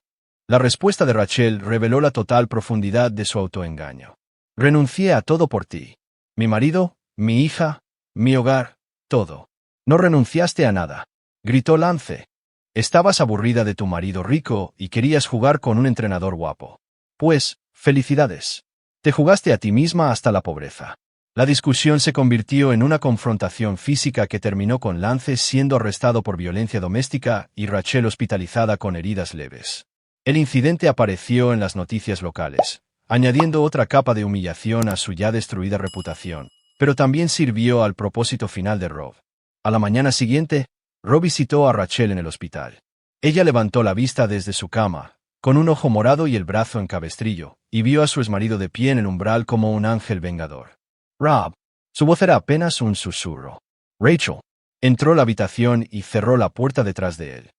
La respuesta de Rachel reveló la total profundidad de su autoengaño. Renuncié a todo por ti. Mi marido, mi hija, mi hogar, todo. No renunciaste a nada, gritó Lance. Estabas aburrida de tu marido rico y querías jugar con un entrenador guapo. Pues, felicidades. Te jugaste a ti misma hasta la pobreza. La discusión se convirtió en una confrontación física que terminó con Lance siendo arrestado por violencia doméstica y Rachel hospitalizada con heridas leves. El incidente apareció en las noticias locales, añadiendo otra capa de humillación a su ya destruida reputación, pero también sirvió al propósito final de Rob. A la mañana siguiente, Rob visitó a Rachel en el hospital. Ella levantó la vista desde su cama, con un ojo morado y el brazo en cabestrillo, y vio a su exmarido de pie en el umbral como un ángel vengador. Rob. Su voz era apenas un susurro. Rachel. Entró a la habitación y cerró la puerta detrás de él.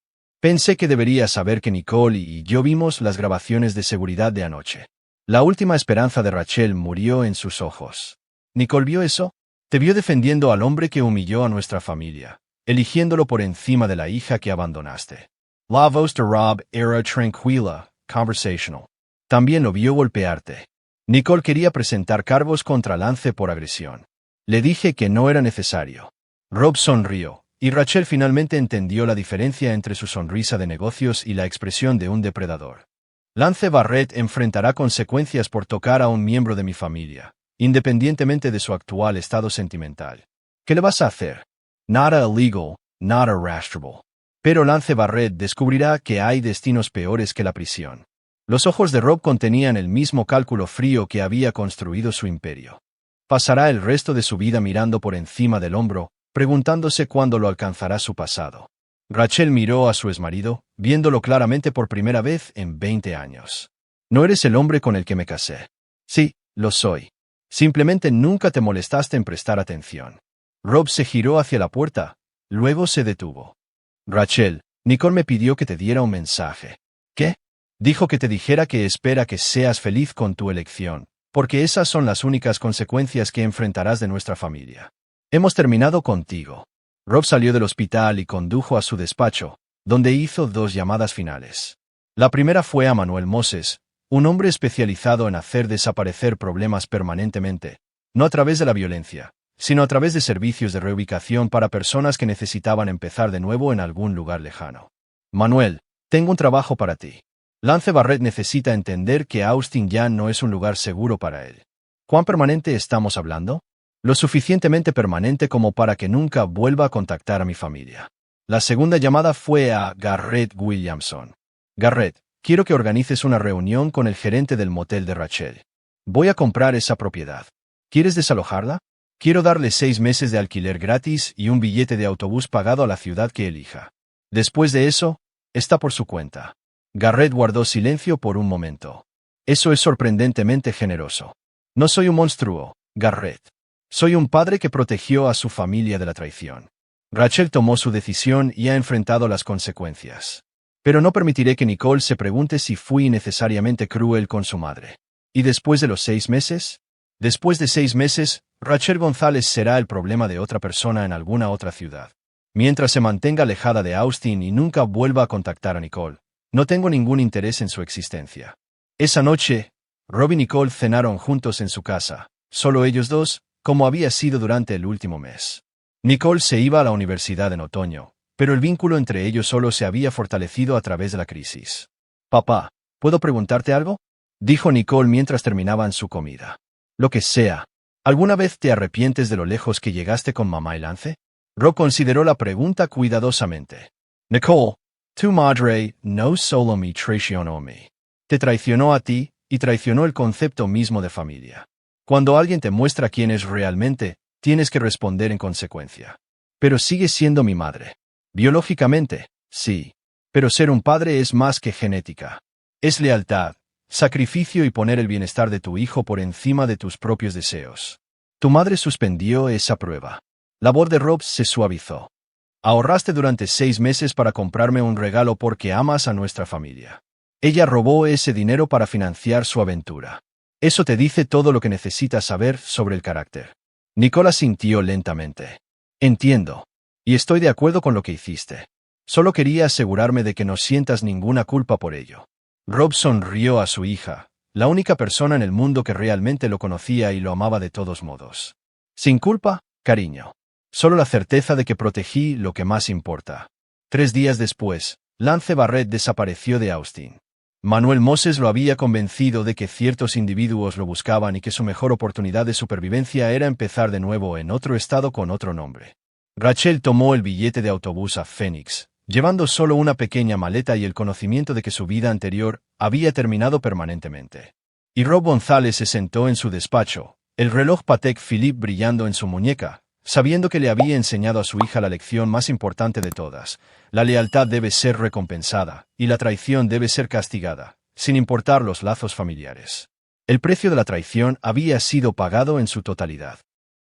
Pensé que debería saber que Nicole y yo vimos las grabaciones de seguridad de anoche. La última esperanza de Rachel murió en sus ojos. ¿Nicole vio eso? Te vio defendiendo al hombre que humilló a nuestra familia, eligiéndolo por encima de la hija que abandonaste. La voz de Rob era tranquila, conversational. También lo vio golpearte. Nicole quería presentar cargos contra Lance por agresión. Le dije que no era necesario. Rob sonrió, y Rachel finalmente entendió la diferencia entre su sonrisa de negocios y la expresión de un depredador. Lance Barrett enfrentará consecuencias por tocar a un miembro de mi familia, independientemente de su actual estado sentimental. ¿Qué le vas a hacer? Nada illegal, nada arrastrable. Pero Lance Barrett descubrirá que hay destinos peores que la prisión. Los ojos de Rob contenían el mismo cálculo frío que había construido su imperio. Pasará el resto de su vida mirando por encima del hombro, preguntándose cuándo lo alcanzará su pasado. Rachel miró a su exmarido, viéndolo claramente por primera vez en 20 años. No eres el hombre con el que me casé. Sí, lo soy. Simplemente nunca te molestaste en prestar atención. Rob se giró hacia la puerta, luego se detuvo. Rachel, Nicole me pidió que te diera un mensaje. ¿Qué? Dijo que te dijera que espera que seas feliz con tu elección, porque esas son las únicas consecuencias que enfrentarás de nuestra familia. Hemos terminado contigo. Rob salió del hospital y condujo a su despacho, donde hizo 2 llamadas finales. La primera fue a Manuel Moses, un hombre especializado en hacer desaparecer problemas permanentemente, no a través de la violencia, sino a través de servicios de reubicación para personas que necesitaban empezar de nuevo en algún lugar lejano. Manuel, tengo un trabajo para ti. Lance Barrett necesita entender que Austin ya no es un lugar seguro para él. ¿Cuán permanente estamos hablando? Lo suficientemente permanente como para que nunca vuelva a contactar a mi familia. La segunda llamada fue a Garrett Williamson. Garrett, quiero que organices una reunión con el gerente del motel de Rachel. Voy a comprar esa propiedad. ¿Quieres desalojarla? Quiero darle 6 meses de alquiler gratis y un billete de autobús pagado a la ciudad que elija. Después de eso, está por su cuenta. Garrett guardó silencio por un momento. Eso es sorprendentemente generoso. No soy un monstruo, Garrett. Soy un padre que protegió a su familia de la traición. Rachel tomó su decisión y ha enfrentado las consecuencias. Pero no permitiré que Nicole se pregunte si fui innecesariamente cruel con su madre. ¿Y después de los 6 meses? Después de 6 meses, Rachel González será el problema de otra persona en alguna otra ciudad. Mientras se mantenga alejada de Austin y nunca vuelva a contactar a Nicole, no tengo ningún interés en su existencia. Esa noche, Rob y Nicole cenaron juntos en su casa, solo ellos dos, como había sido durante el último mes. Nicole se iba a la universidad en otoño, pero el vínculo entre ellos solo se había fortalecido a través de la crisis. Papá, ¿puedo preguntarte algo? Dijo Nicole mientras terminaban su comida. Lo que sea. ¿Alguna vez te arrepientes de lo lejos que llegaste con mamá y Lance? Rob consideró la pregunta cuidadosamente. Nicole, tu madre no solo me traicionó a mí. Te traicionó a ti, y traicionó el concepto mismo de familia. Cuando alguien te muestra quién es realmente, tienes que responder en consecuencia. Pero sigue siendo mi madre. Biológicamente, sí. Pero ser un padre es más que genética. Es lealtad, sacrificio y poner el bienestar de tu hijo por encima de tus propios deseos. Tu madre suspendió esa prueba. La voz de Rob se suavizó. Ahorraste durante 6 meses para comprarme un regalo porque amas a nuestra familia. Ella robó ese dinero para financiar su aventura. Eso te dice todo lo que necesitas saber sobre el carácter. Nicola sintió lentamente. Entiendo. Y estoy de acuerdo con lo que hiciste. Solo quería asegurarme de que no sientas ninguna culpa por ello. Rob sonrió a su hija, la única persona en el mundo que realmente lo conocía y lo amaba de todos modos. Sin culpa, cariño. Solo la certeza de que protegí lo que más importa. 3 días después, Lance Barrett desapareció de Austin. Manuel Moses lo había convencido de que ciertos individuos lo buscaban y que su mejor oportunidad de supervivencia era empezar de nuevo en otro estado con otro nombre. Rachel tomó el billete de autobús a Phoenix, llevando solo una pequeña maleta y el conocimiento de que su vida anterior había terminado permanentemente. Y Rob González se sentó en su despacho, el reloj Patek Philippe brillando en su muñeca, sabiendo que le había enseñado a su hija la lección más importante de todas: la lealtad debe ser recompensada, y la traición debe ser castigada, sin importar los lazos familiares. El precio de la traición había sido pagado en su totalidad.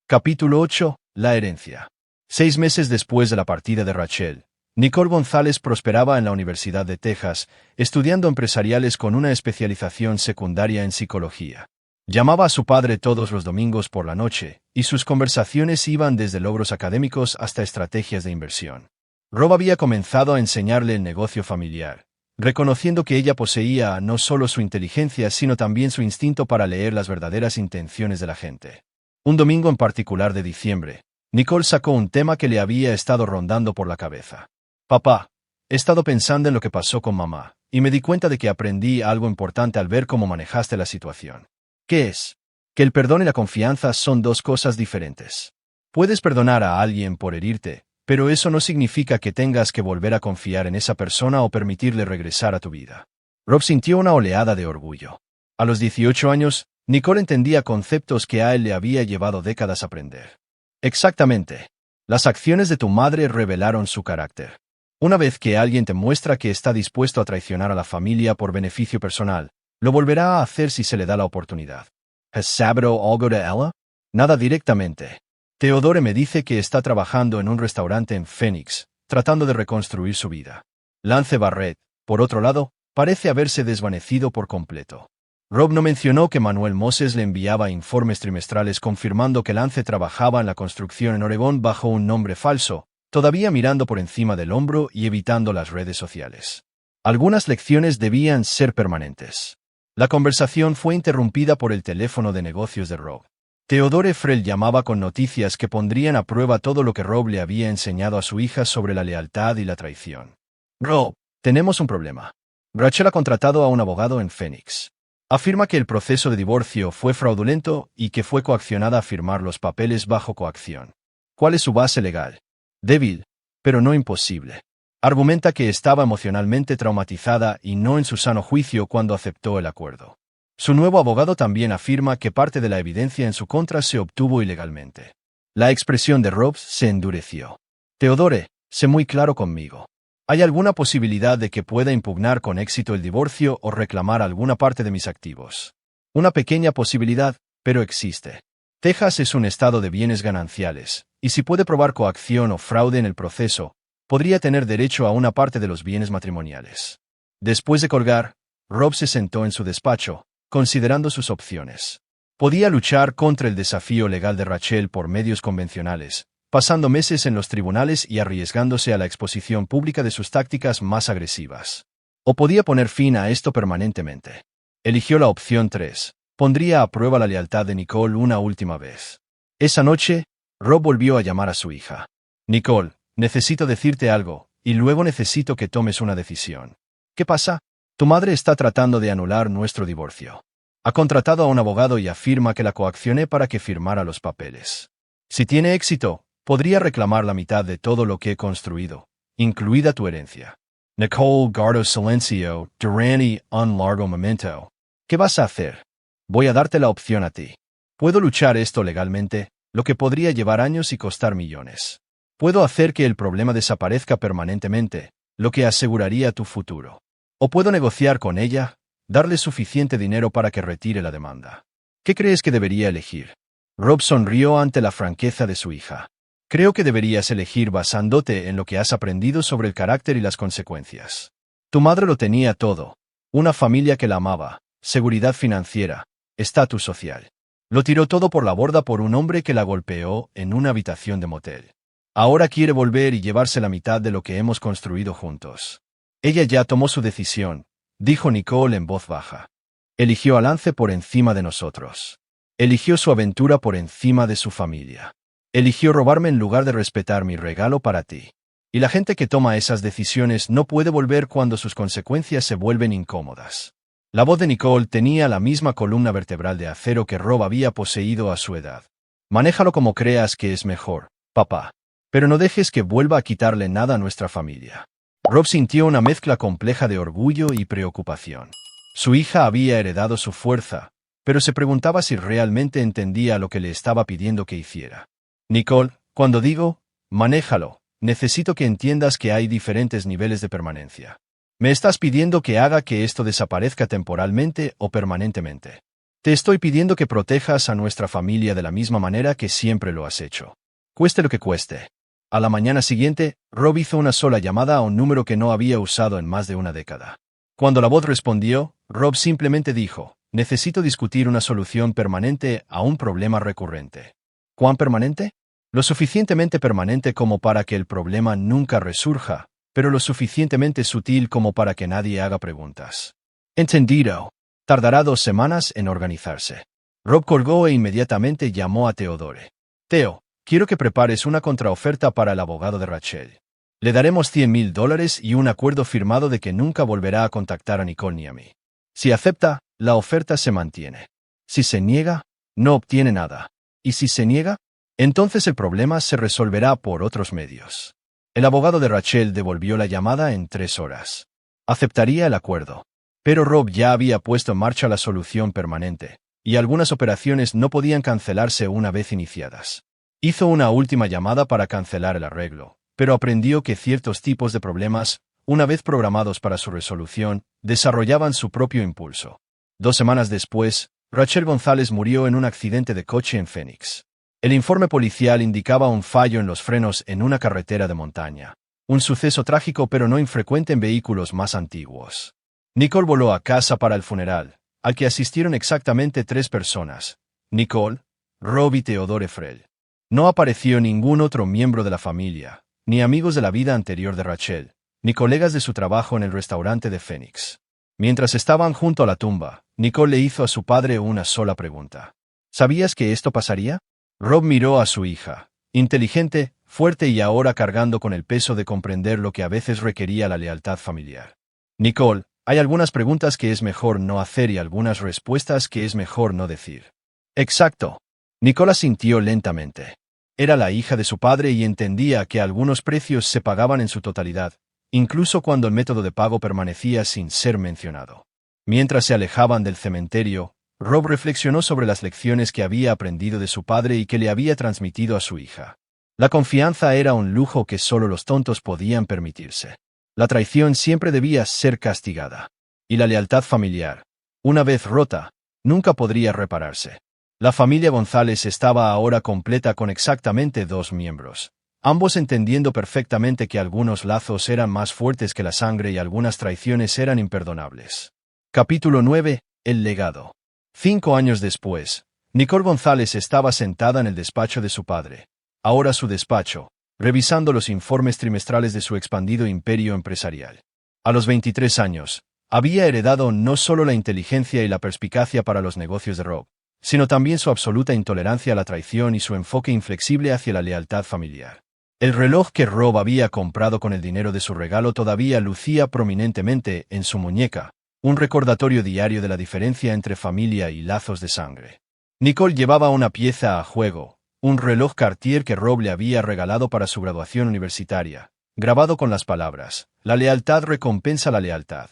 Capítulo 8. La herencia. 6 meses después de la partida de Rachel, Nicole González prosperaba en la Universidad de Texas, estudiando empresariales con una especialización secundaria en psicología. Llamaba a su padre todos los domingos por la noche, y sus conversaciones iban desde logros académicos hasta estrategias de inversión. Rob había comenzado a enseñarle el negocio familiar, reconociendo que ella poseía no solo su inteligencia sino también su instinto para leer las verdaderas intenciones de la gente. Un domingo en particular de diciembre, Nicole sacó un tema que le había estado rondando por la cabeza. «Papá, he estado pensando en lo que pasó con mamá, y me di cuenta de que aprendí algo importante al ver cómo manejaste la situación». ¿Qué es? Que el perdón y la confianza son dos cosas diferentes. Puedes perdonar a alguien por herirte, pero eso no significa que tengas que volver a confiar en esa persona o permitirle regresar a tu vida. Rob sintió una oleada de orgullo. A los 18 años, Nicole entendía conceptos que a él le había llevado décadas aprender. Exactamente. Las acciones de tu madre revelaron su carácter. Una vez que alguien te muestra que está dispuesto a traicionar a la familia por beneficio personal, lo volverá a hacer si se le da la oportunidad. ¿Has sabido algo de ella? Nada directamente. Theodore me dice que está trabajando en un restaurante en Phoenix, tratando de reconstruir su vida. Lance Barrett, por otro lado, parece haberse desvanecido por completo. Rob no mencionó que Manuel Moses le enviaba informes trimestrales confirmando que Lance trabajaba en la construcción en Oregón bajo un nombre falso, todavía mirando por encima del hombro y evitando las redes sociales. Algunas lecciones debían ser permanentes. La conversación fue interrumpida por el teléfono de negocios de Rob. Theodore Frell llamaba con noticias que pondrían a prueba todo lo que Rob le había enseñado a su hija sobre la lealtad y la traición. «Rob, tenemos un problema. Rachel ha contratado a un abogado en Phoenix. Afirma que el proceso de divorcio fue fraudulento y que fue coaccionada a firmar los papeles bajo coacción. ¿Cuál es su base legal? Débil, pero no imposible. Argumenta que estaba emocionalmente traumatizada y no en su sano juicio cuando aceptó el acuerdo. Su nuevo abogado también afirma que parte de la evidencia en su contra se obtuvo ilegalmente». La expresión de Rob se endureció. «Theodore, sé muy claro conmigo. ¿Hay alguna posibilidad de que pueda impugnar con éxito el divorcio o reclamar alguna parte de mis activos? Una pequeña posibilidad, pero existe. Texas es un estado de bienes gananciales, y si puede probar coacción o fraude en el proceso, podría tener derecho a una parte de los bienes matrimoniales». Después de colgar, Rob se sentó en su despacho, considerando sus opciones. Podía luchar contra el desafío legal de Rachel por medios convencionales, pasando meses en los tribunales y arriesgándose a la exposición pública de sus tácticas más agresivas. O podía poner fin a esto permanentemente. Eligió la opción 3. Pondría a prueba la lealtad de Nicole una última vez. Esa noche, Rob volvió a llamar a su hija. «Nicole, necesito decirte algo, y luego necesito que tomes una decisión». «¿Qué pasa?» «Tu madre está tratando de anular nuestro divorcio. Ha contratado a un abogado y afirma que la coaccioné para que firmara los papeles. Si tiene éxito, podría reclamar la mitad de todo lo que he construido, incluida tu herencia». «Nicole, guardo silencio durante un largo momento». «¿Qué vas a hacer?» «Voy a darte la opción a ti. Puedo luchar esto legalmente, lo que podría llevar años y costar millones. Puedo hacer que el problema desaparezca permanentemente, lo que aseguraría tu futuro. O puedo negociar con ella, darle suficiente dinero para que retire la demanda. ¿Qué crees que debería elegir?» Rob sonrió ante la franqueza de su hija. «Creo que deberías elegir basándote en lo que has aprendido sobre el carácter y las consecuencias. Tu madre lo tenía todo. Una familia que la amaba, seguridad financiera, estatus social. Lo tiró todo por la borda por un hombre que la golpeó en una habitación de motel. Ahora quiere volver y llevarse la mitad de lo que hemos construido juntos. Ella ya tomó su decisión», dijo Nicole en voz baja. «Eligió a Lance por encima de nosotros. Eligió su aventura por encima de su familia. Eligió robarme en lugar de respetar mi regalo para ti. Y la gente que toma esas decisiones no puede volver cuando sus consecuencias se vuelven incómodas. La voz de Nicole tenía la misma columna vertebral de acero que Rob había poseído a su edad. Manéjalo como creas que es mejor, papá. Pero no dejes que vuelva a quitarle nada a nuestra familia. Rob sintió una mezcla compleja de orgullo y preocupación. Su hija había heredado su fuerza, pero se preguntaba si realmente entendía lo que le estaba pidiendo que hiciera. Nicole, cuando digo, manéjalo, necesito que entiendas que hay diferentes niveles de permanencia. ¿Me estás pidiendo que haga que esto desaparezca temporalmente o permanentemente? Te estoy pidiendo que protejas a nuestra familia de la misma manera que siempre lo has hecho. Cueste lo que cueste. A la mañana siguiente, Rob hizo una sola llamada a un número que no había usado en más de una década. Cuando la voz respondió, Rob simplemente dijo, necesito discutir una solución permanente a un problema recurrente. ¿Cuán permanente? Lo suficientemente permanente como para que el problema nunca resurja, pero lo suficientemente sutil como para que nadie haga preguntas. Entendido. Tardará 2 semanas en organizarse. Rob colgó e inmediatamente llamó a Theodore. Theo, quiero que prepares una contraoferta para el abogado de Rachel. Le daremos $100,000 y un acuerdo firmado de que nunca volverá a contactar a Nicole ni a mí. Si acepta, la oferta se mantiene. Si se niega, no obtiene nada. ¿Y si se niega? Entonces el problema se resolverá por otros medios. El abogado de Rachel devolvió la llamada en 3 horas. Aceptaría el acuerdo. Pero Rob ya había puesto en marcha la solución permanente, y algunas operaciones no podían cancelarse una vez iniciadas. Hizo una última llamada para cancelar el arreglo, pero aprendió que ciertos tipos de problemas, una vez programados para su resolución, desarrollaban su propio impulso. 2 semanas después, Rachel González murió en un accidente de coche en Phoenix. El informe policial indicaba un fallo en los frenos en una carretera de montaña. Un suceso trágico pero no infrecuente en vehículos más antiguos. Nicole voló a casa para el funeral, al que asistieron exactamente 3 personas: Nicole, Rob y Theodore Frell. No apareció ningún otro miembro de la familia, ni amigos de la vida anterior de Rachel, ni colegas de su trabajo en el restaurante de Phoenix. Mientras estaban junto a la tumba, Nicole le hizo a su padre una sola pregunta. ¿Sabías que esto pasaría? Rob miró a su hija, inteligente, fuerte y ahora cargando con el peso de comprender lo que a veces requería la lealtad familiar. Nicole, hay algunas preguntas que es mejor no hacer y algunas respuestas que es mejor no decir. Exacto. Nicole asintió lentamente. Era la hija de su padre y entendía que algunos precios se pagaban en su totalidad, incluso cuando el método de pago permanecía sin ser mencionado. Mientras se alejaban del cementerio, Rob reflexionó sobre las lecciones que había aprendido de su padre y que le había transmitido a su hija. La confianza era un lujo que solo los tontos podían permitirse. La traición siempre debía ser castigada. Y la lealtad familiar, una vez rota, nunca podría repararse. La familia González estaba ahora completa con exactamente 2 miembros, ambos entendiendo perfectamente que algunos lazos eran más fuertes que la sangre y algunas traiciones eran imperdonables. Capítulo 9. El legado. 5 años después, Nicole González estaba sentada en el despacho de su padre, ahora su despacho, revisando los informes trimestrales de su expandido imperio empresarial. A los 23 años, había heredado no solo la inteligencia y la perspicacia para los negocios de Rob, sino también su absoluta intolerancia a la traición y su enfoque inflexible hacia la lealtad familiar. El reloj que Rob había comprado con el dinero de su regalo todavía lucía prominentemente en su muñeca, un recordatorio diario de la diferencia entre familia y lazos de sangre. Nicole llevaba una pieza a juego, un reloj Cartier que Rob le había regalado para su graduación universitaria, grabado con las palabras: la lealtad recompensa la lealtad.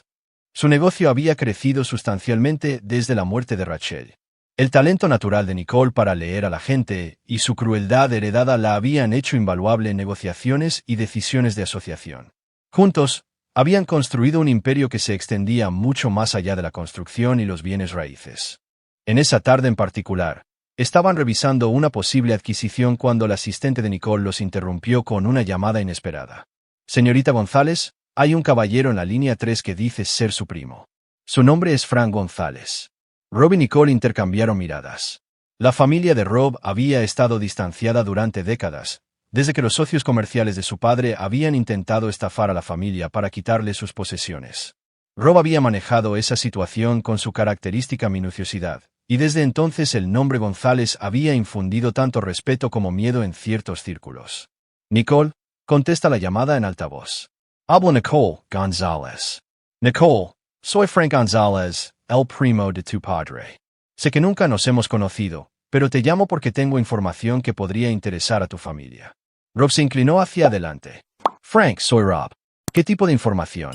Su negocio había crecido sustancialmente desde la muerte de Rachel. El talento natural de Nicole para leer a la gente y su crueldad heredada la habían hecho invaluable en negociaciones y decisiones de asociación. Juntos, habían construido un imperio que se extendía mucho más allá de la construcción y los bienes raíces. En esa tarde en particular, estaban revisando una posible adquisición cuando el asistente de Nicole los interrumpió con una llamada inesperada. Señorita González, hay un caballero en la línea 3 que dice ser su primo. Su nombre es Frank González. Rob y Nicole intercambiaron miradas. La familia de Rob había estado distanciada durante décadas, desde que los socios comerciales de su padre habían intentado estafar a la familia para quitarle sus posesiones. Rob había manejado esa situación con su característica minuciosidad, y desde entonces el nombre González había infundido tanto respeto como miedo en ciertos círculos. Nicole, Contesta la llamada en altavoz. Hablo Nicole González. Nicole, soy Frank González, el primo de tu padre. Sé que nunca nos hemos conocido, pero te llamo porque tengo información que podría interesar a tu familia. Rob se inclinó hacia adelante. Frank, soy Rob. ¿Qué tipo de información?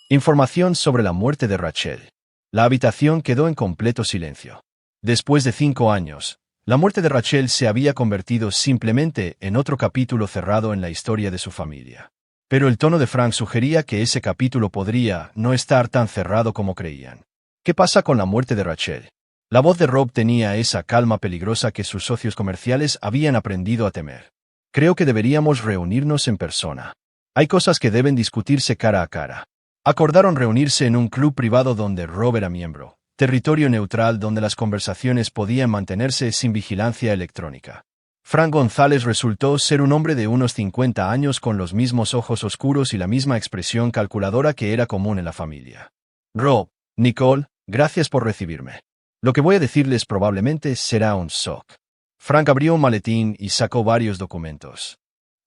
Información sobre la muerte de Rachel. La habitación quedó en completo silencio. Después de 5 años, la muerte de Rachel se había convertido simplemente en otro capítulo cerrado en la historia de su familia. Pero el tono de Frank sugería que ese capítulo podría no estar tan cerrado como creían. ¿Qué pasa con la muerte de Rachel? La voz de Rob tenía esa calma peligrosa que sus socios comerciales habían aprendido a temer. Creo que deberíamos reunirnos en persona. Hay cosas que deben discutirse cara a cara. Acordaron reunirse en un club privado donde Rob era miembro, territorio neutral donde las conversaciones podían mantenerse sin vigilancia electrónica. Frank González resultó ser un hombre de unos 50 años con los mismos ojos oscuros y la misma expresión calculadora que era común en la familia. Rob, Nicole, gracias por recibirme. Lo que voy a decirles probablemente será un shock. Frank abrió un maletín y sacó varios documentos.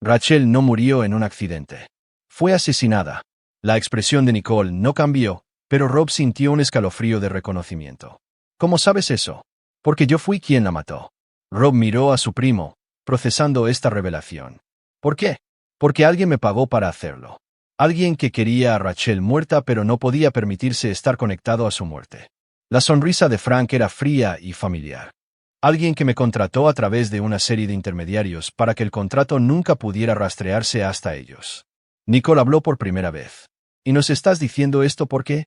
Rachel no murió en un accidente. Fue asesinada. La expresión de Nicole no cambió, pero Rob sintió un escalofrío de reconocimiento. ¿Cómo sabes eso? Porque yo fui quien la mató. Rob miró a su primo, procesando esta revelación. ¿Por qué? Porque alguien me pagó para hacerlo. Alguien que quería a Rachel muerta pero no podía permitirse estar conectado a su muerte. La sonrisa de Frank era fría y familiar. Alguien que me contrató a través de una serie de intermediarios para que el contrato nunca pudiera rastrearse hasta ellos. Nicole habló por primera vez. ¿Y nos estás diciendo esto por qué?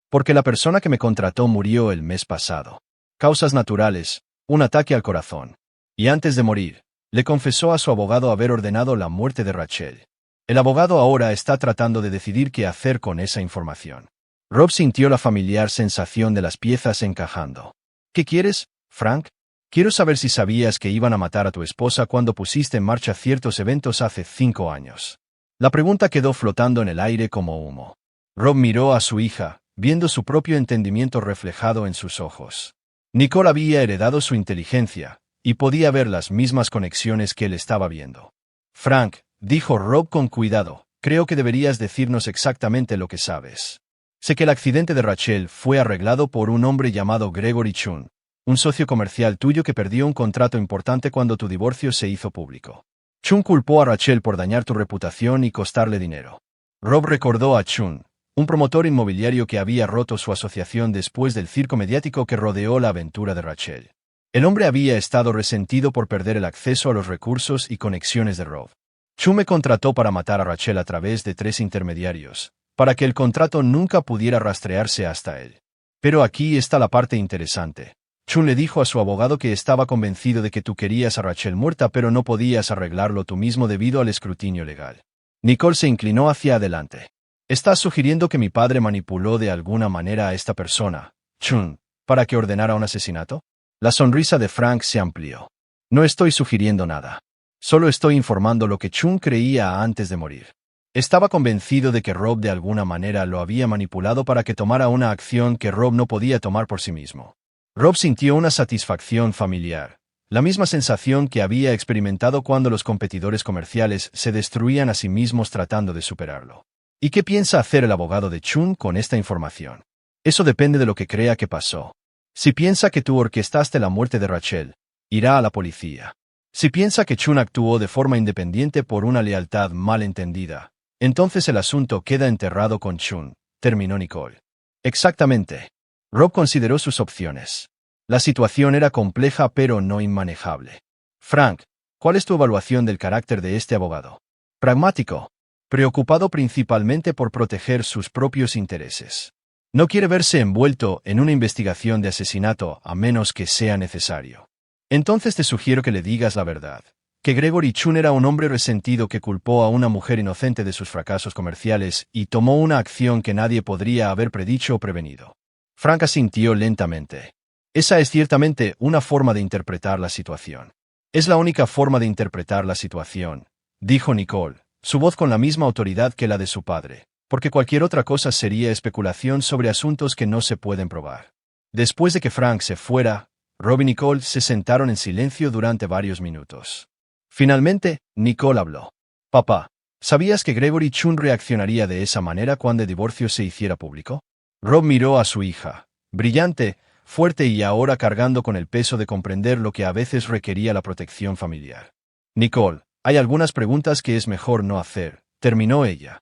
Porque la persona que me contrató murió el mes pasado. Causas naturales, un ataque al corazón. Y antes de morir, le confesó a su abogado haber ordenado la muerte de Rachel. El abogado ahora está tratando de decidir qué hacer con esa información. Rob sintió la familiar sensación de las piezas encajando. ¿Qué quieres, Frank? Quiero saber si sabías que iban a matar a tu esposa cuando pusiste en marcha ciertos eventos hace 5 años. La pregunta quedó flotando en el aire como humo. Rob miró a su hija, viendo su propio entendimiento reflejado en sus ojos. Nicole había heredado su inteligencia, y podía ver las mismas conexiones que él estaba viendo. Frank, dijo Rob con cuidado, creo que deberías decirnos exactamente lo que sabes. Sé que el accidente de Rachel fue arreglado por un hombre llamado Gregory Chun, un socio comercial tuyo que perdió un contrato importante cuando tu divorcio se hizo público. Chun culpó a Rachel por dañar tu reputación y costarle dinero. Rob recordó a Chun, un promotor inmobiliario que había roto su asociación después del circo mediático que rodeó la aventura de Rachel. El hombre había estado resentido por perder el acceso a los recursos y conexiones de Rob. Chun me contrató para matar a Rachel a través de 3 intermediarios, para que el contrato nunca pudiera rastrearse hasta él. Pero aquí está la parte interesante. Chun le dijo a su abogado que estaba convencido de que tú querías a Rachel muerta pero no podías arreglarlo tú mismo debido al escrutinio legal. Nicole se inclinó hacia adelante. ¿Estás sugiriendo que mi padre manipuló de alguna manera a esta persona, Chun, para que ordenara un asesinato? La sonrisa de Frank se amplió. No estoy sugiriendo nada. Solo estoy informando lo que Chun creía antes de morir. Estaba convencido de que Rob de alguna manera lo había manipulado para que tomara una acción que Rob no podía tomar por sí mismo. Rob sintió una satisfacción familiar, la misma sensación que había experimentado cuando los competidores comerciales se destruían a sí mismos tratando de superarlo. ¿Y qué piensa hacer el abogado de Chun con esta información? Eso depende de lo que crea que pasó. Si piensa que tú orquestaste la muerte de Rachel, irá a la policía. Si piensa que Chun actuó de forma independiente por una lealtad mal entendida, entonces el asunto queda enterrado con Chun, terminó Nicole. Exactamente. Rob consideró sus opciones. La situación era compleja pero no inmanejable. Frank, ¿cuál es tu evaluación del carácter de este abogado? Pragmático. Preocupado principalmente por proteger sus propios intereses. No quiere verse envuelto en una investigación de asesinato a menos que sea necesario. Entonces te sugiero que le digas la verdad. Que Gregory Chun era un hombre resentido que culpó a una mujer inocente de sus fracasos comerciales y tomó una acción que nadie podría haber predicho o prevenido. Frank asintió lentamente. Esa es ciertamente una forma de interpretar la situación. Es la única forma de interpretar la situación, dijo Nicole, su voz con la misma autoridad que la de su padre, porque cualquier otra cosa sería especulación sobre asuntos que no se pueden probar. Después de que Frank se fuera, Rob y Nicole se sentaron en silencio durante varios minutos. Finalmente, Nicole habló. Papá, ¿Sabías que Gregory Chun reaccionaría de esa manera cuando el divorcio se hiciera público? Rob miró a su hija, brillante, fuerte y ahora cargando con el peso de comprender lo que a veces requería la protección familiar. Nicole, hay algunas preguntas que es mejor no hacer, terminó ella.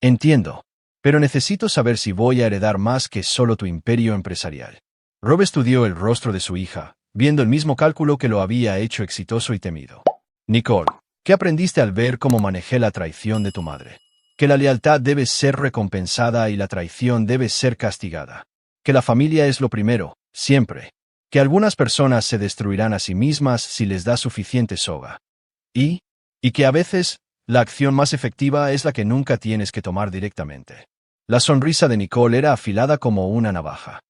Entiendo. Pero necesito saber si voy a heredar más que solo tu imperio empresarial. Rob estudió el rostro de su hija, viendo el mismo cálculo que lo había hecho exitoso y temido. Nicole, ¿qué aprendiste al ver cómo manejé la traición de tu madre? Que la lealtad debe ser recompensada y la traición debe ser castigada. Que la familia es lo primero, siempre. Que algunas personas se destruirán a sí mismas si les da suficiente soga. Y que a veces, la acción más efectiva es la que nunca tienes que tomar directamente. La sonrisa de Nicole era afilada como una navaja.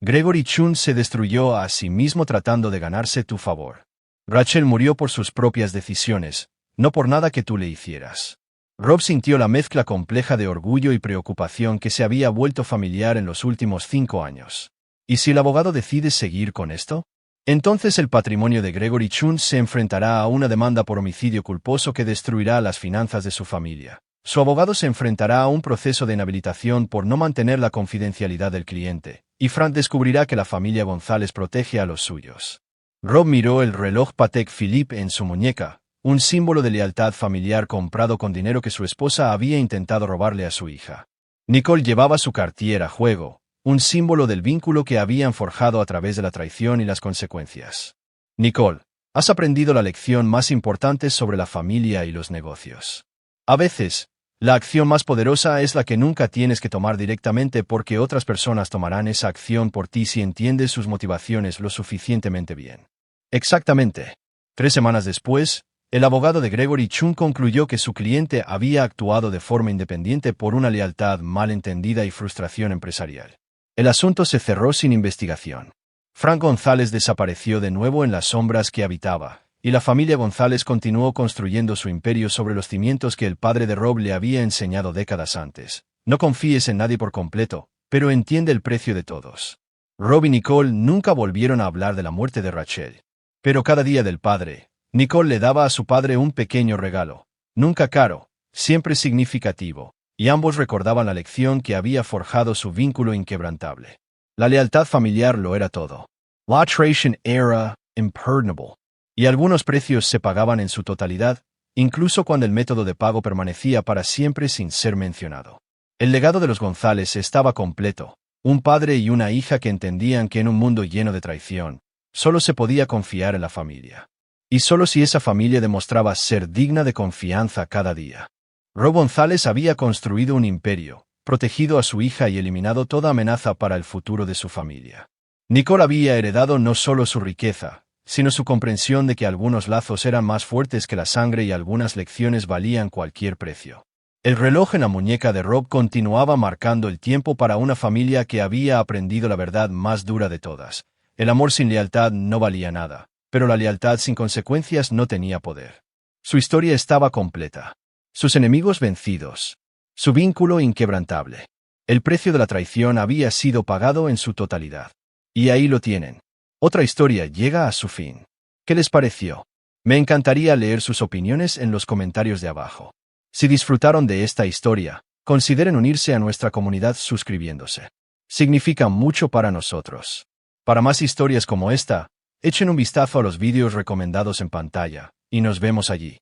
Gregory Chun se destruyó a sí mismo tratando de ganarse tu favor. Rachel murió por sus propias decisiones, no por nada que tú le hicieras. Rob sintió la mezcla compleja de orgullo y preocupación que se había vuelto familiar en los últimos 5 años. ¿Y si el abogado decide seguir con esto? Entonces el patrimonio de Gregory Chun se enfrentará a una demanda por homicidio culposo que destruirá las finanzas de su familia. Su abogado se enfrentará a un proceso de inhabilitación por no mantener la confidencialidad del cliente, y Frank descubrirá que la familia González protege a los suyos. Rob miró el reloj Patek Philippe en su muñeca, un símbolo de lealtad familiar comprado con dinero que su esposa había intentado robarle a su hija. Nicole llevaba su Cartier a juego, un símbolo del vínculo que habían forjado a través de la traición y las consecuencias. Nicole, has aprendido la lección más importante sobre la familia y los negocios. A veces, la acción más poderosa es la que nunca tienes que tomar directamente porque otras personas tomarán esa acción por ti si entiendes sus motivaciones lo suficientemente bien. Exactamente. 3 semanas después, el abogado de Gregory Chun concluyó que su cliente había actuado de forma independiente por una lealtad mal entendida y frustración empresarial. El asunto se cerró sin investigación. Frank González desapareció de nuevo en las sombras que habitaba, y la familia González continuó construyendo su imperio sobre los cimientos que el padre de Rob le había enseñado décadas antes. No confíes en nadie por completo, pero entiende el precio de todos. Rob y Nicole nunca volvieron a hablar de la muerte de Rachel. Pero cada día del padre, Nicole le daba a su padre un pequeño regalo, nunca caro, siempre significativo, y ambos recordaban la lección que había forjado su vínculo inquebrantable. La lealtad familiar lo era todo. La traición era imperdonable. Y algunos precios se pagaban en su totalidad, incluso cuando el método de pago permanecía para siempre sin ser mencionado. El legado de los González estaba completo, un padre y una hija que entendían que en un mundo lleno de traición, solo se podía confiar en la familia. Y solo si esa familia demostraba ser digna de confianza cada día. Rob González había construido un imperio, protegido a su hija y eliminado toda amenaza para el futuro de su familia. Nicole había heredado no solo su riqueza, sino su comprensión de que algunos lazos eran más fuertes que la sangre y algunas lecciones valían cualquier precio. El reloj en la muñeca de Rob continuaba marcando el tiempo para una familia que había aprendido la verdad más dura de todas. El amor sin lealtad no valía nada, pero la lealtad sin consecuencias no tenía poder. Su historia estaba completa. Sus enemigos vencidos. Su vínculo inquebrantable. El precio de la traición había sido pagado en su totalidad. Y ahí lo tienen. Otra historia llega a su fin. ¿Qué les pareció? Me encantaría leer sus opiniones en los comentarios de abajo. Si disfrutaron de esta historia, consideren unirse a nuestra comunidad suscribiéndose. Significa mucho para nosotros. Para más historias como esta, echen un vistazo a los vídeos recomendados en pantalla, y nos vemos allí.